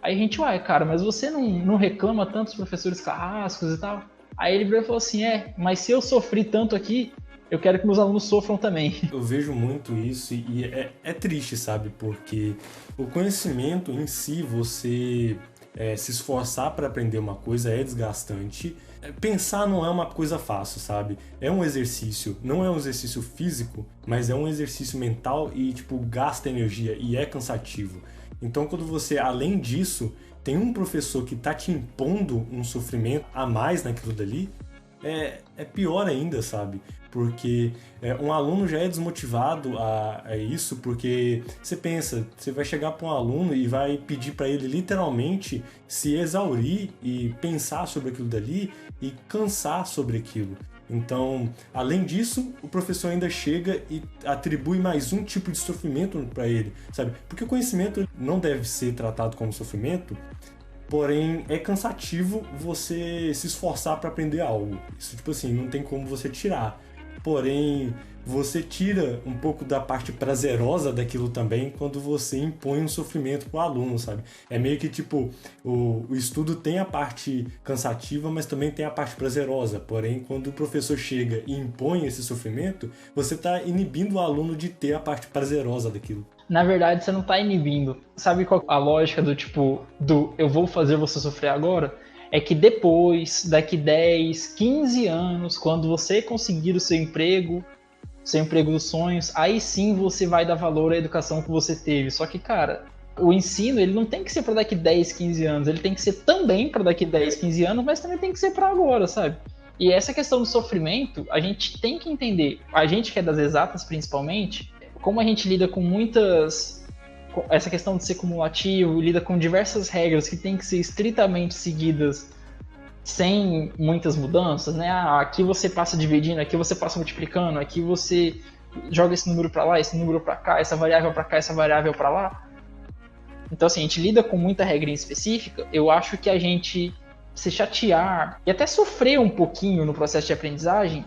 Speaker 3: Aí a gente, cara, mas você não reclama tanto dos professores carrascos e tal? Aí ele veio e falou assim, mas se eu sofri tanto aqui, eu quero que meus alunos sofram também.
Speaker 1: Eu vejo muito isso e é triste, sabe? Porque o conhecimento em si, você se esforçar para aprender uma coisa é desgastante. Pensar não é uma coisa fácil, sabe? É um exercício, não é um exercício físico, mas é um exercício mental e, gasta energia e é cansativo. Então, quando você, além disso, tem um professor que tá te impondo um sofrimento a mais naquilo dali, é pior ainda, sabe? Porque um aluno já é desmotivado a isso, porque você pensa, você vai chegar para um aluno e vai pedir para ele literalmente se exaurir e pensar sobre aquilo dali e cansar sobre aquilo. Então, além disso, o professor ainda chega e atribui mais um tipo de sofrimento para ele, sabe? Porque o conhecimento não deve ser tratado como sofrimento, porém é cansativo você se esforçar para aprender algo. Isso, não tem como você tirar. Porém, você tira um pouco da parte prazerosa daquilo também quando você impõe um sofrimento pro aluno, sabe? É meio que o estudo tem a parte cansativa, mas também tem a parte prazerosa. Porém, quando o professor chega e impõe esse sofrimento, você tá inibindo o aluno de ter a parte prazerosa daquilo.
Speaker 3: Na verdade, você não tá inibindo. Sabe qual a lógica do eu vou fazer você sofrer agora? É que depois, daqui 10, 15 anos, quando você conseguir o seu emprego dos sonhos, aí sim você vai dar valor à educação que você teve. Só que, cara, o ensino, ele não tem que ser para daqui 10, 15 anos, ele tem que ser também para daqui 10, 15 anos, mas também tem que ser para agora, sabe? E essa questão do sofrimento, a gente tem que entender, a gente que é das exatas principalmente, como a gente lida com essa questão de ser cumulativo, lida com diversas regras que têm que ser estritamente seguidas sem muitas mudanças, né? Aqui você passa dividindo, aqui você passa multiplicando, aqui você joga esse número para lá, esse número para cá, essa variável para cá, essa variável para lá. Então, assim, a gente lida com muita regrinha específica. Eu acho que a gente se chatear e até sofrer um pouquinho no processo de aprendizagem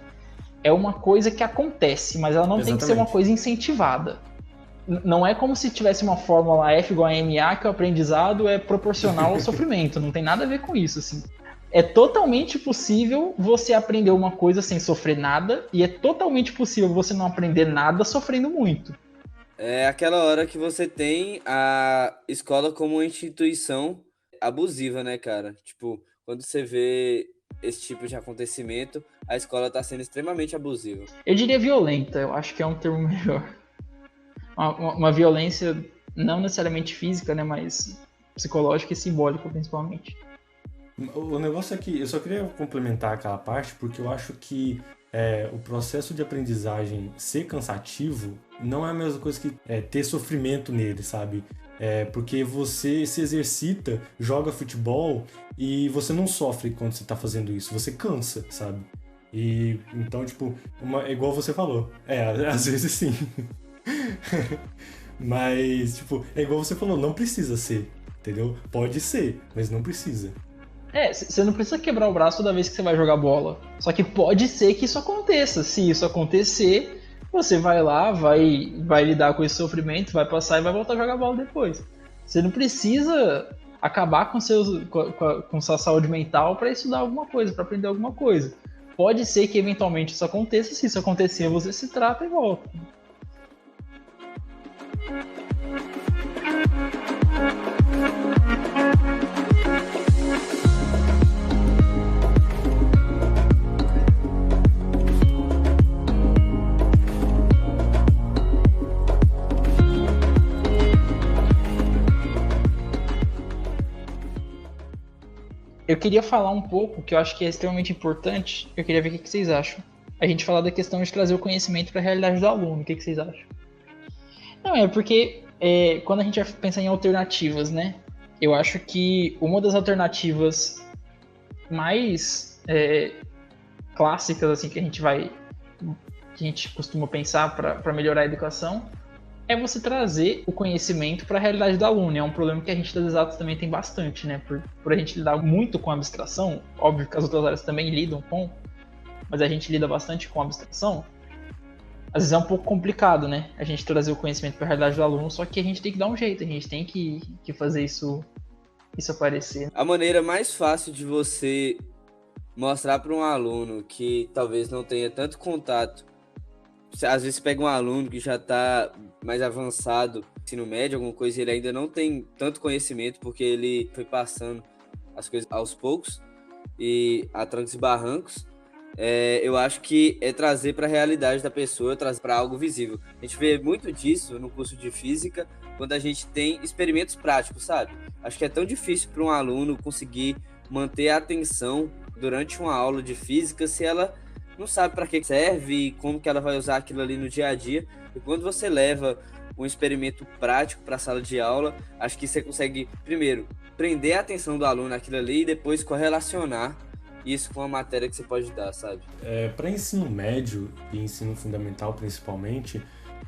Speaker 3: é uma coisa que acontece, mas ela não tem que ser uma coisa incentivada. Não é como se tivesse uma fórmula F igual a MA, que o aprendizado é proporcional ao sofrimento. Não tem nada a ver com isso, assim. É totalmente possível você aprender uma coisa sem sofrer nada, e é totalmente possível você não aprender nada sofrendo muito.
Speaker 2: É aquela hora que você tem a escola como uma instituição abusiva, né, cara? Tipo, quando você vê esse tipo de acontecimento, a escola tá sendo extremamente abusiva.
Speaker 3: Eu diria violenta, eu acho que é um termo melhor. Uma violência não necessariamente física, né, mas psicológica e simbólica, principalmente.
Speaker 1: O negócio é que eu só queria complementar aquela parte porque eu acho que o processo de aprendizagem ser cansativo não é a mesma coisa que ter sofrimento nele, sabe? Porque você se exercita, joga futebol e você não sofre quando você tá fazendo isso, você cansa, sabe? E então, tipo, igual você falou, às vezes sim. Mas, tipo, é igual você falou, não precisa ser, entendeu? Pode ser, mas não precisa.
Speaker 3: Você não precisa quebrar o braço toda vez que você vai jogar bola. Só que pode ser que isso aconteça. Se isso acontecer, você vai lá, vai lidar com esse sofrimento, vai passar e vai voltar a jogar bola depois. Você não precisa acabar com sua saúde mental para estudar alguma coisa, para aprender alguma coisa. Pode ser que eventualmente isso aconteça. Se isso acontecer, você se trata e volta. Eu queria falar um pouco, que eu acho que é extremamente importante, eu queria ver o que vocês acham. A gente falar da questão de trazer o conhecimento para a realidade do aluno, o que vocês acham? Não, é porque quando a gente vai pensar em alternativas, né? Eu acho que uma das alternativas mais clássicas, assim, que a gente costuma pensar para melhorar a educação, é você trazer o conhecimento para a realidade do aluno. É um problema que a gente das exatas também tem bastante, né? Por a gente lidar muito com a abstração, óbvio que as outras áreas também lidam com, mas a gente lida bastante com a abstração. Às vezes é um pouco complicado, né? A gente trazer o conhecimento para a realidade do aluno, só que a gente tem que dar um jeito, a gente tem que fazer isso aparecer.
Speaker 2: A maneira mais fácil de você mostrar para um aluno que talvez não tenha tanto contato, às vezes pega um aluno que já está mais avançado, ensino médio, alguma coisa, e ele ainda não tem tanto conhecimento porque ele foi passando as coisas aos poucos e a trancos e barrancos. Eu acho que é trazer para a realidade da pessoa, trazer para algo visível. A gente vê muito disso no curso de física, quando a gente tem experimentos práticos, sabe? Acho que é tão difícil para um aluno conseguir manter a atenção durante uma aula de física se ela não sabe para que serve e como que ela vai usar aquilo ali no dia a dia. E quando você leva um experimento prático para a sala de aula, acho que você consegue, primeiro, prender a atenção do aluno naquilo ali e depois correlacionar isso com a matéria que você pode dar, sabe?
Speaker 1: Para ensino médio e ensino fundamental principalmente,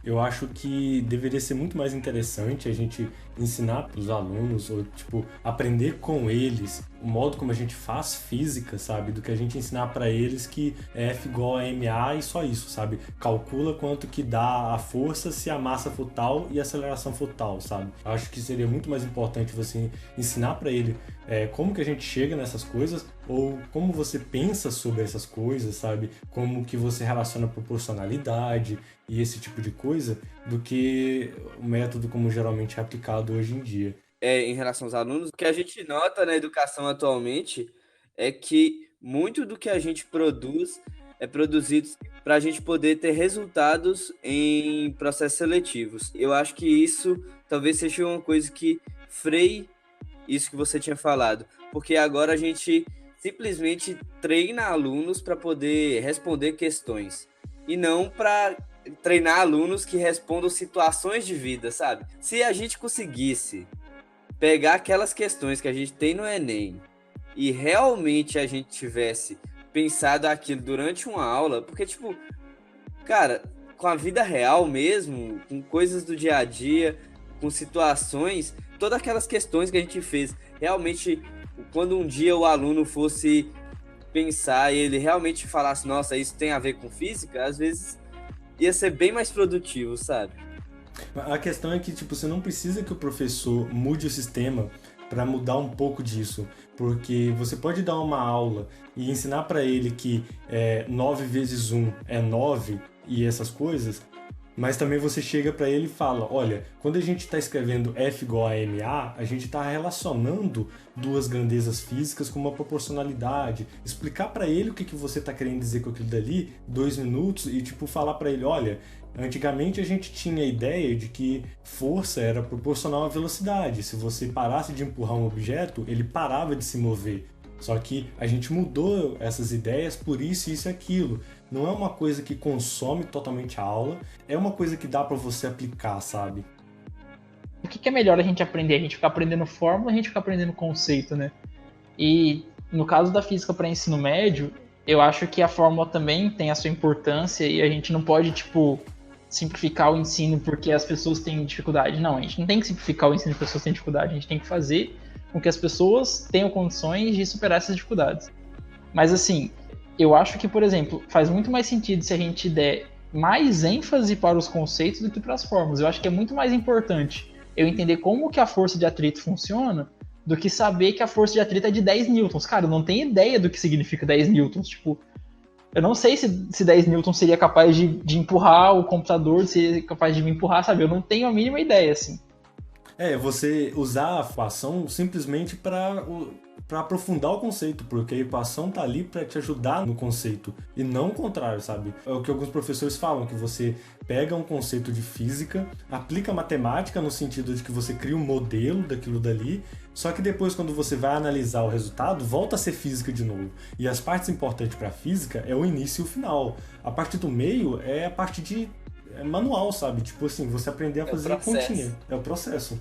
Speaker 1: eu acho que deveria ser muito mais interessante a gente ensinar para os alunos, ou tipo, aprender com eles o modo como a gente faz física, sabe? Do que a gente ensinar para eles que é F igual a MA e só isso, sabe? Calcula quanto que dá a força se a massa for tal e a aceleração for tal, sabe? Eu acho que seria muito mais importante você ensinar para ele como que a gente chega nessas coisas, ou como você pensa sobre essas coisas, sabe? Como que você relaciona proporcionalidade e esse tipo de coisa, do que o método como geralmente é aplicado hoje em dia.
Speaker 2: Em relação aos alunos, o que a gente nota na educação atualmente é que muito do que a gente produz é produzido para a gente poder ter resultados em processos seletivos. Eu acho que isso talvez seja uma coisa que freie isso que você tinha falado, porque agora a gente simplesmente treina alunos para poder responder questões e não para treinar alunos que respondam situações de vida, sabe? Se a gente conseguisse pegar aquelas questões que a gente tem no Enem e realmente a gente tivesse pensado aquilo durante uma aula, porque, tipo, cara, com a vida real mesmo, com coisas do dia a dia, com situações, todas aquelas questões que a gente fez. Realmente, quando um dia o aluno fosse pensar e ele realmente falasse, nossa, isso tem a ver com física, às vezes ia ser bem mais produtivo, sabe?
Speaker 1: A questão é que, tipo, você não precisa que o professor mude o sistema para mudar um pouco disso, porque você pode dar uma aula e ensinar para ele que 9 vezes 1 é 9 e essas coisas, mas também você chega para ele e fala, olha, quando a gente está escrevendo F igual a ma, a gente está relacionando duas grandezas físicas com uma proporcionalidade, explicar para ele o que você está querendo dizer com aquilo dali, 2 minutos, e tipo falar para ele, olha, antigamente a gente tinha a ideia de que força era proporcional à velocidade. Se você parasse de empurrar um objeto, ele parava de se mover. Só que a gente mudou essas ideias por isso e aquilo. Não é uma coisa que consome totalmente a aula, é uma coisa que dá para você aplicar, sabe?
Speaker 3: O que é melhor a gente aprender? A gente ficar aprendendo fórmula ou a gente ficar aprendendo conceito, né? E no caso da física para ensino médio, eu acho que a fórmula também tem a sua importância e a gente não pode, tipo, simplificar o ensino porque as pessoas têm dificuldade. Não, a gente não tem que simplificar o ensino porque as pessoas têm dificuldade. A gente tem que fazer com que as pessoas tenham condições de superar essas dificuldades. Mas, assim, eu acho que, por exemplo, faz muito mais sentido se a gente der mais ênfase para os conceitos do que para as fórmulas. Eu acho que é muito mais importante eu entender como que a força de atrito funciona do que saber que a força de atrito é de 10 newtons. Cara, eu não tenho ideia do que significa 10 newtons. Tipo, eu não sei se 10 newtons seria capaz de empurrar o computador, seria capaz de me empurrar, sabe? Eu não tenho a mínima ideia, assim.
Speaker 1: Você usar a equação simplesmente para aprofundar o conceito, porque a equação tá ali para te ajudar no conceito, e não o contrário, sabe? É o que alguns professores falam, que você pega um conceito de física, aplica matemática no sentido de que você cria um modelo daquilo dali, só que depois, quando você vai analisar o resultado, volta a ser física de novo. E as partes importantes para a física é o início e o final. A parte do meio é a parte de manual, sabe? Tipo assim, você aprender a fazer a continha. É o processo.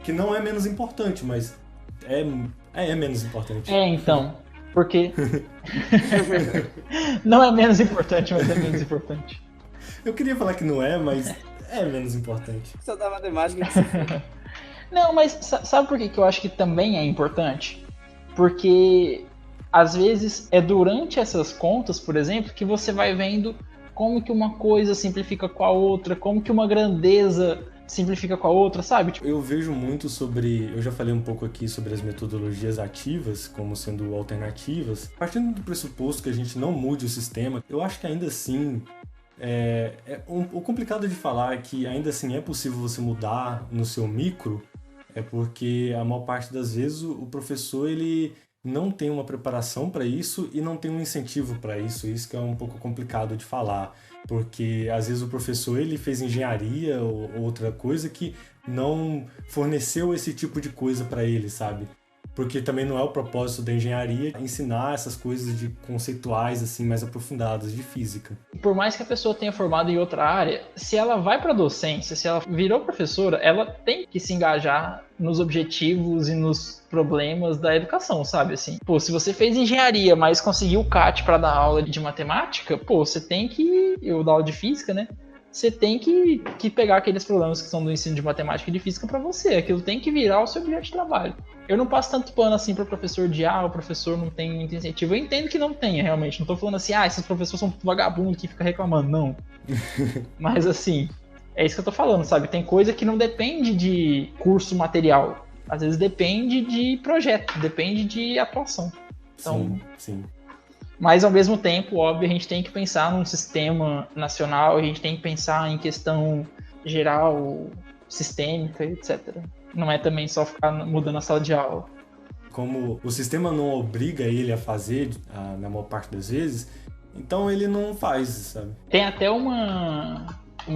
Speaker 1: Que não é menos importante, mas é menos importante.
Speaker 3: Então. Porque não é menos importante, mas é menos importante.
Speaker 1: Eu queria falar que não é, mas é menos importante.
Speaker 2: Só da matemática que você fez.
Speaker 3: Não, mas sabe por que eu acho que também é importante? Porque às vezes é durante essas contas, por exemplo, que você vai vendo como que uma coisa simplifica com a outra, como que uma grandeza simplifica com a outra, sabe?
Speaker 1: Eu vejo muito eu já falei um pouco aqui sobre as metodologias ativas como sendo alternativas. Partindo do pressuposto que a gente não mude o sistema, eu acho que ainda assim o complicado de falar é que ainda assim é possível você mudar no seu micro, é porque a maior parte das vezes o professor ele não tem uma preparação para isso e não tem um incentivo para isso. Isso que é um pouco complicado de falar, porque às vezes o professor ele fez engenharia ou outra coisa que não forneceu esse tipo de coisa para ele, sabe? Porque também não é o propósito da engenharia ensinar essas coisas de conceituais assim mais aprofundadas de física.
Speaker 3: Por mais que a pessoa tenha formado em outra área, se ela vai para a docência, se ela virou professora, ela tem que se engajar nos objetivos e nos problemas da educação, sabe? Assim, pô, se você fez engenharia, mas conseguiu o CAT para dar aula de matemática, pô, você tem que, eu dou aula de física, né? Você tem que pegar aqueles problemas que são do ensino de matemática e de física para você. Aquilo tem que virar o seu objeto de trabalho. Eu não passo tanto pano assim para o professor de o professor não tem muito incentivo. Eu entendo que não tenha, realmente. Não tô falando assim, esses professores são vagabundos que fica reclamando. Não. Mas assim, é isso que eu tô falando, sabe? Tem coisa que não depende de curso material. Às vezes depende de projeto, depende de atuação. Então,
Speaker 1: sim.
Speaker 3: Mas, ao mesmo tempo, óbvio, a gente tem que pensar num sistema nacional, a gente tem que pensar em questão geral, sistêmica, etc. Não é também só ficar mudando a sala de aula.
Speaker 1: Como o sistema não obriga ele a fazer, na maior parte das vezes, então ele não faz, sabe?
Speaker 3: Tem até uma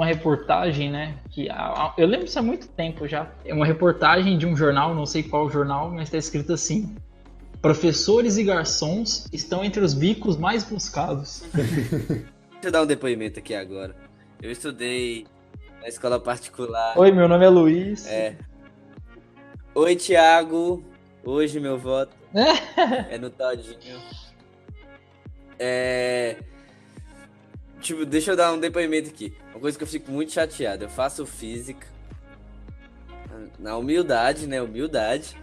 Speaker 3: reportagem, né? Que eu lembro isso há muito tempo já. É uma reportagem de um jornal, não sei qual jornal, mas está escrito assim: professores e garçons estão entre os bicos mais buscados.
Speaker 2: Deixa eu dar um depoimento aqui agora. Eu estudei na escola particular.
Speaker 3: Oi, meu nome é Luiz.
Speaker 2: Oi, Thiago. Hoje meu voto é no Todinho. Tipo, deixa eu dar um depoimento aqui. Uma coisa que eu fico muito chateado. Eu faço física na humildade, né? Humildade.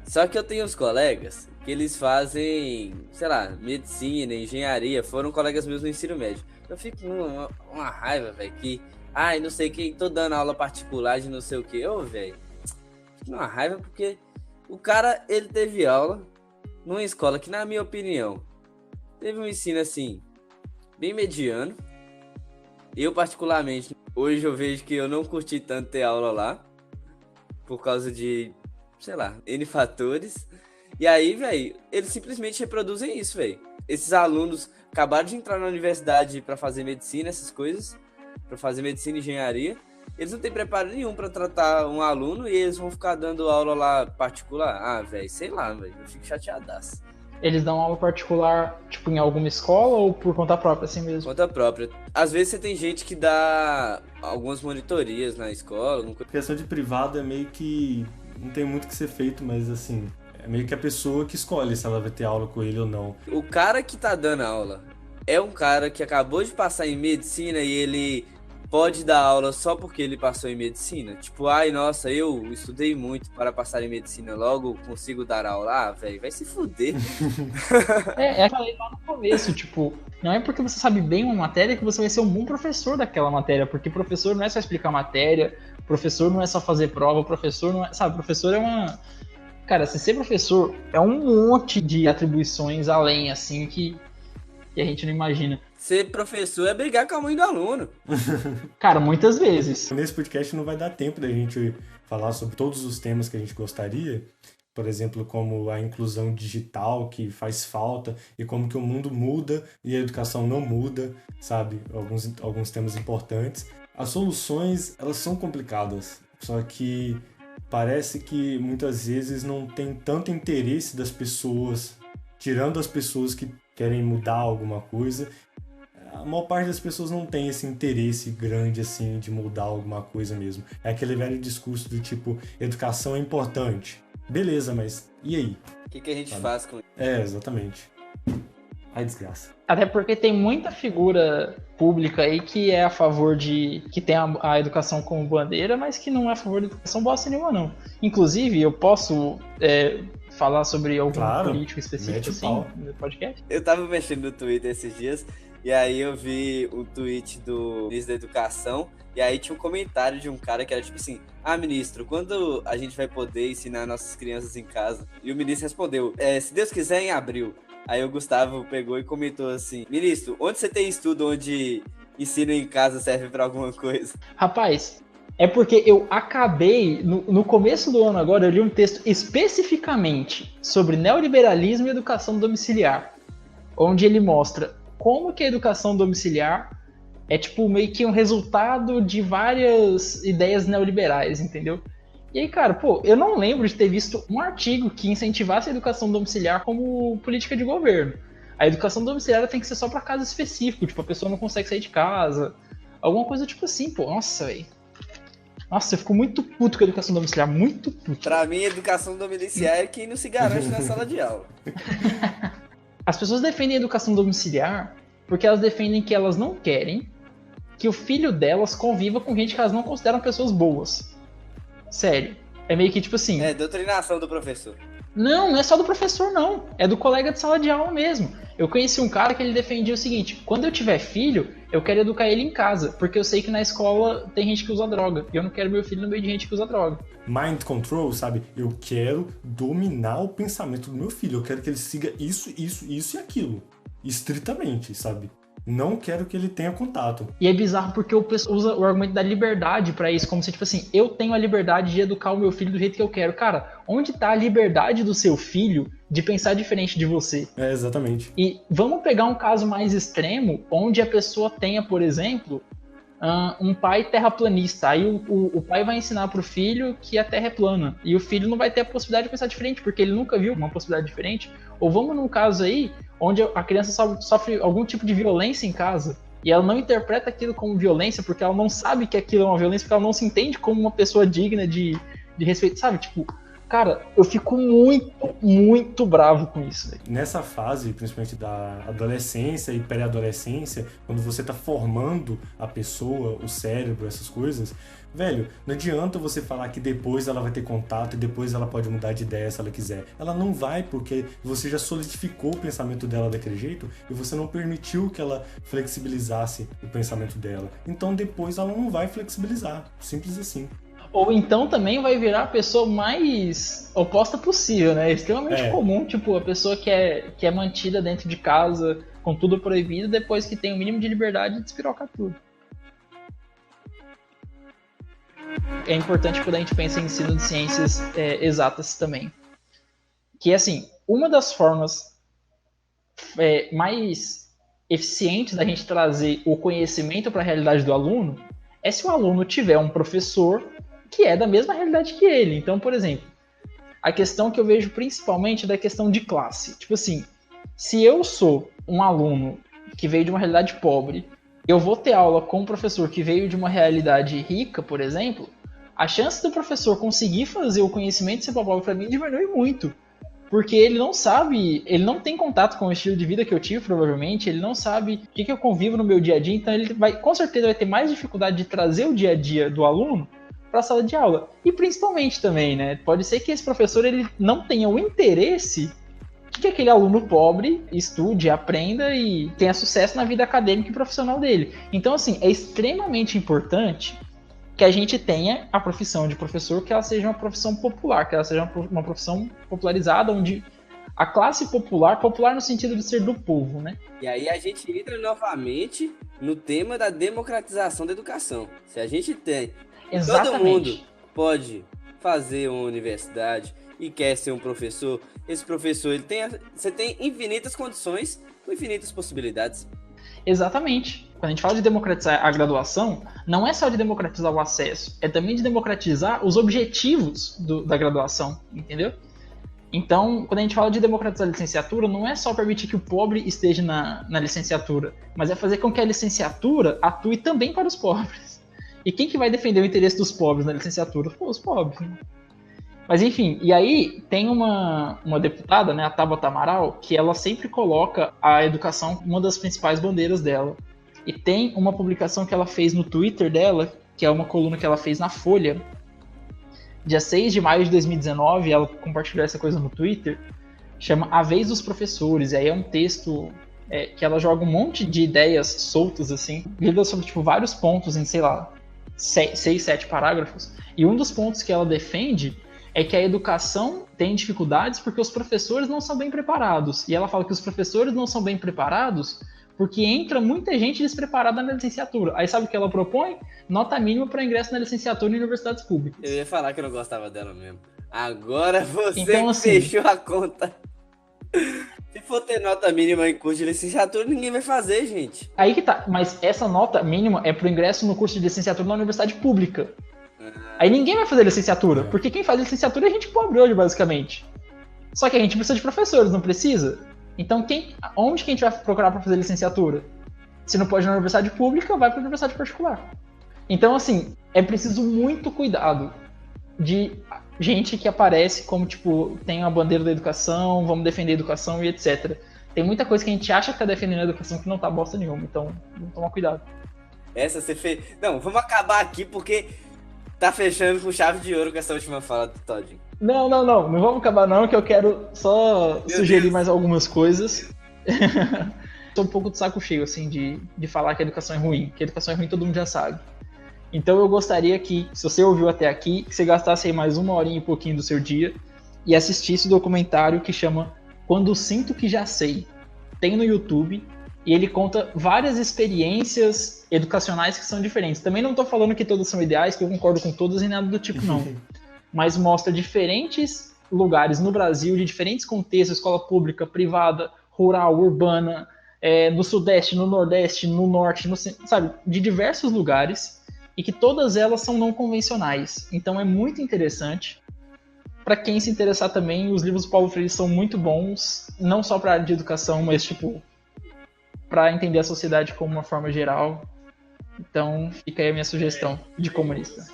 Speaker 2: Só que eu tenho uns colegas que eles fazem, sei lá, medicina, engenharia. Foram colegas meus no ensino médio. Eu fico com uma raiva, velho, que... Ai, não sei quem, tô dando aula particular de não sei o que. Ô, velho, fico com uma raiva porque o cara, ele teve aula numa escola que, na minha opinião, teve um ensino, assim, bem mediano. Eu, particularmente, hoje eu vejo que eu não curti tanto ter aula lá, por causa de, sei lá, N fatores. E aí, velho, eles simplesmente reproduzem isso, velho. Esses alunos acabaram de entrar na universidade para fazer medicina, essas coisas, para fazer medicina e engenharia. Eles não têm preparo nenhum para tratar um aluno e eles vão ficar dando aula lá particular. Ah, velho, sei lá, velho, eu fico chateadaço.
Speaker 3: Eles dão aula particular, tipo, em alguma escola ou por conta própria, assim mesmo?
Speaker 2: Conta própria. Às vezes você tem gente que dá algumas monitorias na escola.
Speaker 1: A questão de privado é meio que... Não tem muito o que ser feito, mas assim... É meio que a pessoa que escolhe se ela vai ter aula com ele ou não.
Speaker 2: O cara que tá dando aula é um cara que acabou de passar em medicina e ele pode dar aula só porque ele passou em medicina. Tipo, ai, nossa, eu estudei muito para passar em medicina, logo consigo dar aula. Ah, velho, vai se fuder.
Speaker 3: É que eu falei lá no começo, tipo, não é porque você sabe bem uma matéria que você vai ser um bom professor daquela matéria, porque professor não é só explicar matéria, professor não é só fazer prova, professor não é, sabe, professor é uma... Cara, se ser professor é um monte de atribuições além, assim, que a gente não imagina.
Speaker 2: Ser professor é brigar com a mãe do aluno.
Speaker 3: Cara, muitas vezes.
Speaker 1: Nesse podcast não vai dar tempo da gente falar sobre todos os temas que a gente gostaria, por exemplo, como a inclusão digital que faz falta e como que o mundo muda e a educação não muda, sabe? Alguns temas importantes. As soluções, elas são complicadas, só que parece que muitas vezes não tem tanto interesse das pessoas, tirando as pessoas que querem mudar alguma coisa. A maior parte das pessoas não tem esse interesse grande assim de mudar alguma coisa mesmo. É aquele velho discurso do tipo, educação é importante. Beleza, mas e aí?
Speaker 2: O que a gente faz com isso?
Speaker 1: É, exatamente. Ai, desgraça.
Speaker 3: Até porque tem muita figura pública aí que é a favor de... que tem a educação como bandeira, mas que não é a favor da educação bosta nenhuma, não. Inclusive, eu posso falar sobre algum político específico assim no podcast?
Speaker 2: Eu tava mexendo no Twitter esses dias e aí eu vi um tweet do ministro da Educação e aí tinha um comentário de um cara que era tipo assim: ah, ministro, quando a gente vai poder ensinar nossas crianças em casa? E o ministro respondeu: se Deus quiser, em abril. Aí o Gustavo pegou e comentou assim: ministro, onde você tem estudo onde ensino em casa serve pra alguma coisa?
Speaker 3: Rapaz, é porque eu acabei, no começo do ano agora, eu li um texto especificamente sobre neoliberalismo e educação domiciliar, onde ele mostra como que a educação domiciliar é tipo meio que um resultado de várias ideias neoliberais, entendeu? E aí, cara, pô, eu não lembro de ter visto um artigo que incentivasse a educação domiciliar como política de governo. A educação domiciliar tem que ser só para caso específico, tipo, a pessoa não consegue sair de casa, alguma coisa tipo assim, pô, nossa, velho. Nossa, eu fico muito puto com a educação domiciliar, muito puto.
Speaker 2: Pra mim, a educação domiciliar é quem não se garante na sala de aula.
Speaker 3: As pessoas defendem a educação domiciliar porque elas defendem que elas não querem que o filho delas conviva com gente que elas não consideram pessoas boas. Sério. É meio que tipo assim...
Speaker 2: É, doutrinação do professor.
Speaker 3: Não é só do professor, não. É do colega de sala de aula mesmo. Eu conheci um cara que ele defendia o seguinte: quando eu tiver filho, eu quero educar ele em casa, porque eu sei que na escola tem gente que usa droga. E eu não quero meu filho no meio de gente que usa droga.
Speaker 1: Mind control, sabe? Eu quero dominar o pensamento do meu filho. Eu quero que ele siga isso e aquilo. Estritamente, sabe? Não quero que ele tenha contato.
Speaker 3: E é bizarro porque o pessoal usa o argumento da liberdade pra isso, como se, tipo assim, eu tenho a liberdade de educar o meu filho do jeito que eu quero. Cara, onde tá a liberdade do seu filho de pensar diferente de você?
Speaker 1: É, exatamente.
Speaker 3: E vamos pegar um caso mais extremo, onde a pessoa tenha, por exemplo, um pai terraplanista. Aí o pai vai ensinar pro filho que a terra é plana. E o filho não vai ter a possibilidade de pensar diferente, porque ele nunca viu uma possibilidade diferente. Ou vamos num caso aí, onde a criança sofre algum tipo de violência em casa, e ela não interpreta aquilo como violência, porque ela não sabe que aquilo é uma violência, porque ela não se entende como uma pessoa digna de respeito, sabe? Tipo, Cara, eu fico muito, muito bravo com isso, velho.
Speaker 1: Nessa fase, principalmente da adolescência e pré-adolescência, quando você tá formando a pessoa, o cérebro, essas coisas, velho, não adianta você falar que depois ela vai ter contato e depois ela pode mudar de ideia se ela quiser. Ela não vai, porque você já solidificou o pensamento dela daquele jeito e você não permitiu que ela flexibilizasse o pensamento dela. Então depois ela não vai flexibilizar. Simples assim.
Speaker 3: Ou então também vai virar a pessoa mais oposta possível, né? É extremamente comum, tipo, a pessoa que é mantida dentro de casa com tudo proibido, depois que tem o mínimo de liberdade, despiroca tudo. É importante quando a gente pensa em ensino de ciências exatas também. Que, assim, uma das formas mais eficientes da gente trazer o conhecimento para a realidade do aluno é se o aluno tiver um professor que é da mesma realidade que ele. Então, por exemplo, a questão que eu vejo principalmente é da questão de classe. Tipo assim, se eu sou um aluno que veio de uma realidade pobre, eu vou ter aula com um professor que veio de uma realidade rica, por exemplo, a chance do professor conseguir fazer o conhecimento ser pobre para mim diminui muito. Porque ele não sabe, ele não tem contato com o estilo de vida que eu tive, provavelmente, ele não sabe o que eu convivo no meu dia a dia, então ele com certeza vai ter mais dificuldade de trazer o dia a dia do aluno para a sala de aula. E principalmente também, né, pode ser que esse professor ele não tenha o interesse que aquele aluno pobre estude, aprenda e tenha sucesso na vida acadêmica e profissional dele. Então, assim, é extremamente importante que a gente tenha a profissão de professor, que ela seja uma profissão popular, que ela seja uma profissão popularizada, onde a classe popular no sentido de ser do povo, né?
Speaker 2: E aí a gente entra novamente no tema da democratização da educação. Se a gente tem...
Speaker 3: Exatamente.
Speaker 2: Todo mundo pode fazer uma universidade e quer ser um professor. Esse professor, você tem infinitas condições com infinitas possibilidades.
Speaker 3: Exatamente. Quando a gente fala de democratizar a graduação, não é só de democratizar o acesso, é também de democratizar os objetivos da graduação, entendeu? Então, quando a gente fala de democratizar a licenciatura, não é só permitir que o pobre esteja na licenciatura, mas é fazer com que a licenciatura atue também para os pobres. E quem que vai defender o interesse dos pobres na licenciatura? Pô, os pobres. Né? Mas enfim, e aí tem uma deputada, né, a Tabata Amaral, que ela sempre coloca a educação como uma das principais bandeiras dela. E tem uma publicação que ela fez no Twitter dela, que é uma coluna que ela fez na Folha, dia 6 de maio de 2019, ela compartilhou essa coisa no Twitter, chama A Vez dos Professores, e aí é um texto que ela joga um monte de ideias soltas, assim, lida sobre, tipo, vários pontos em, sei lá, 6, 7 parágrafos, e um dos pontos que ela defende é que a educação tem dificuldades porque os professores não são bem preparados, e ela fala que os professores não são bem preparados porque entra muita gente despreparada na licenciatura. Aí sabe o que ela propõe? Nota mínima para ingresso na licenciatura em universidades públicas.
Speaker 2: Eu ia falar que eu não gostava dela mesmo. Agora você
Speaker 3: então, assim,
Speaker 2: fechou a conta. Se for ter nota mínima em curso de licenciatura, ninguém vai fazer, gente.
Speaker 3: Aí que tá. Mas essa nota mínima é pro ingresso no curso de licenciatura na universidade pública. Aí ninguém vai fazer licenciatura, porque quem faz licenciatura é gente pobre hoje, basicamente. Só que a gente precisa de professores, não precisa? Então, onde que a gente vai procurar para fazer licenciatura? Se não pode na universidade pública, vai para a universidade particular. Então, assim, é preciso muito cuidado de gente que aparece como, tipo, tem a bandeira da educação, vamos defender a educação e etc. Tem muita coisa que a gente acha que tá defendendo a educação que não tá bosta nenhuma, então vamos tomar cuidado.
Speaker 2: Essa você fez... Não, vamos acabar aqui porque tá fechando com chave de ouro com essa última fala do Todd.
Speaker 3: Não vamos acabar não, que eu quero só sugerir mais algumas coisas. Tô um pouco de saco cheio, assim, de falar que a educação é ruim, que a educação é ruim todo mundo já sabe. Então eu gostaria que, se você ouviu até aqui, que você gastasse aí mais 1 horinha e pouquinho do seu dia e assistisse o documentário que chama Quando Sinto Que Já Sei. Tem no YouTube e ele conta várias experiências educacionais que são diferentes. Também não tô falando que todas são ideais, que eu concordo com todas e nada do tipo, não. Mas mostra diferentes lugares no Brasil, de diferentes contextos, escola pública, privada, rural, urbana, no Sudeste, no Nordeste, no Norte, sabe, de diversos lugares, e que todas elas são não convencionais. Então é muito interessante. Para quem se interessar também, os livros do Paulo Freire são muito bons, não só para a área de educação, mas tipo para entender a sociedade como uma forma geral. Então fica aí a minha sugestão de comunista.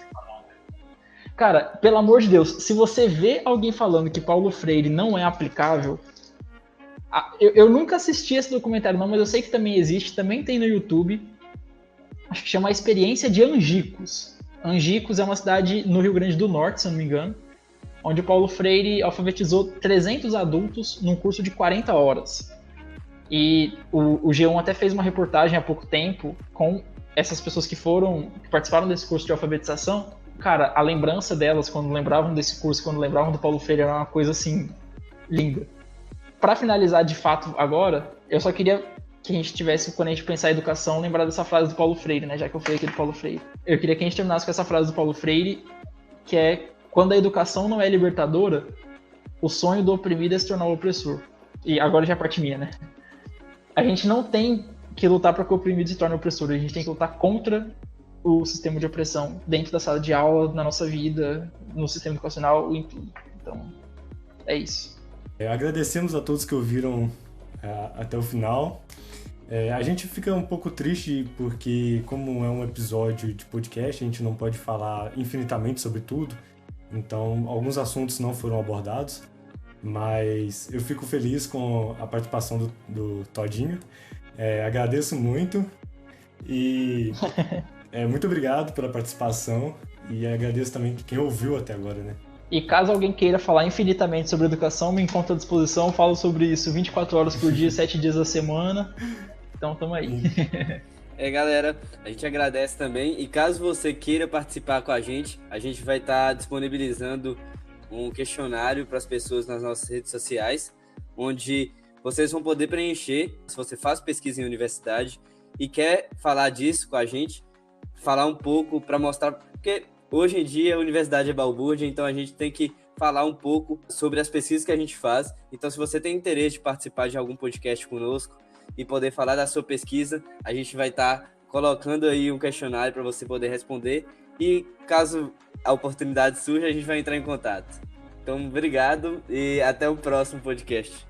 Speaker 3: Cara, pelo amor de Deus, se você vê alguém falando que Paulo Freire não é aplicável, eu nunca assisti esse documentário não, mas eu sei que também existe, também tem no YouTube, acho que chama A Experiência de Angicos. Angicos é uma cidade no Rio Grande do Norte, se eu não me engano, onde o Paulo Freire alfabetizou 300 adultos num curso de 40 horas. E o G1 até fez uma reportagem há pouco tempo com essas pessoas que participaram desse curso de alfabetização. Cara, a lembrança delas quando lembravam desse curso, quando lembravam do Paulo Freire, era uma coisa assim, linda. Para finalizar de fato agora, eu só queria que a gente tivesse, quando a gente pensar em educação, lembrar dessa frase do Paulo Freire, né? Já que eu falei aqui do Paulo Freire. Eu queria que a gente terminasse com essa frase do Paulo Freire, que é: quando a educação não é libertadora, o sonho do oprimido é se tornar o opressor. E agora já é a parte minha, né? A gente não tem que lutar para que o oprimido se torne opressor, a gente tem que lutar contra o sistema de opressão dentro da sala de aula, na nossa vida, no sistema educacional, em tudo. Então, é isso.
Speaker 1: Agradecemos a todos que ouviram até o final. A gente fica um pouco triste porque, como é um episódio de podcast, a gente não pode falar infinitamente sobre tudo, então alguns assuntos não foram abordados, mas eu fico feliz com a participação do Todinho. Agradeço muito e muito obrigado pela participação e agradeço também quem ouviu até agora, né?
Speaker 3: E caso alguém queira falar infinitamente sobre educação, me encontra à disposição, falo sobre isso 24 horas por dia, 7 dias da semana. Então, tamo aí.
Speaker 2: Galera, a gente agradece também. E caso você queira participar com a gente vai estar disponibilizando um questionário para as pessoas nas nossas redes sociais, onde vocês vão poder preencher, se você faz pesquisa em universidade e quer falar disso com a gente, falar um pouco para mostrar, porque hoje em dia a universidade é balbúrdia, então a gente tem que falar um pouco sobre as pesquisas que a gente faz. Então, se você tem interesse de participar de algum podcast conosco e poder falar da sua pesquisa, a gente vai estar colocando aí um questionário para você poder responder. E caso a oportunidade surja, a gente vai entrar em contato. Então, obrigado e até o próximo podcast.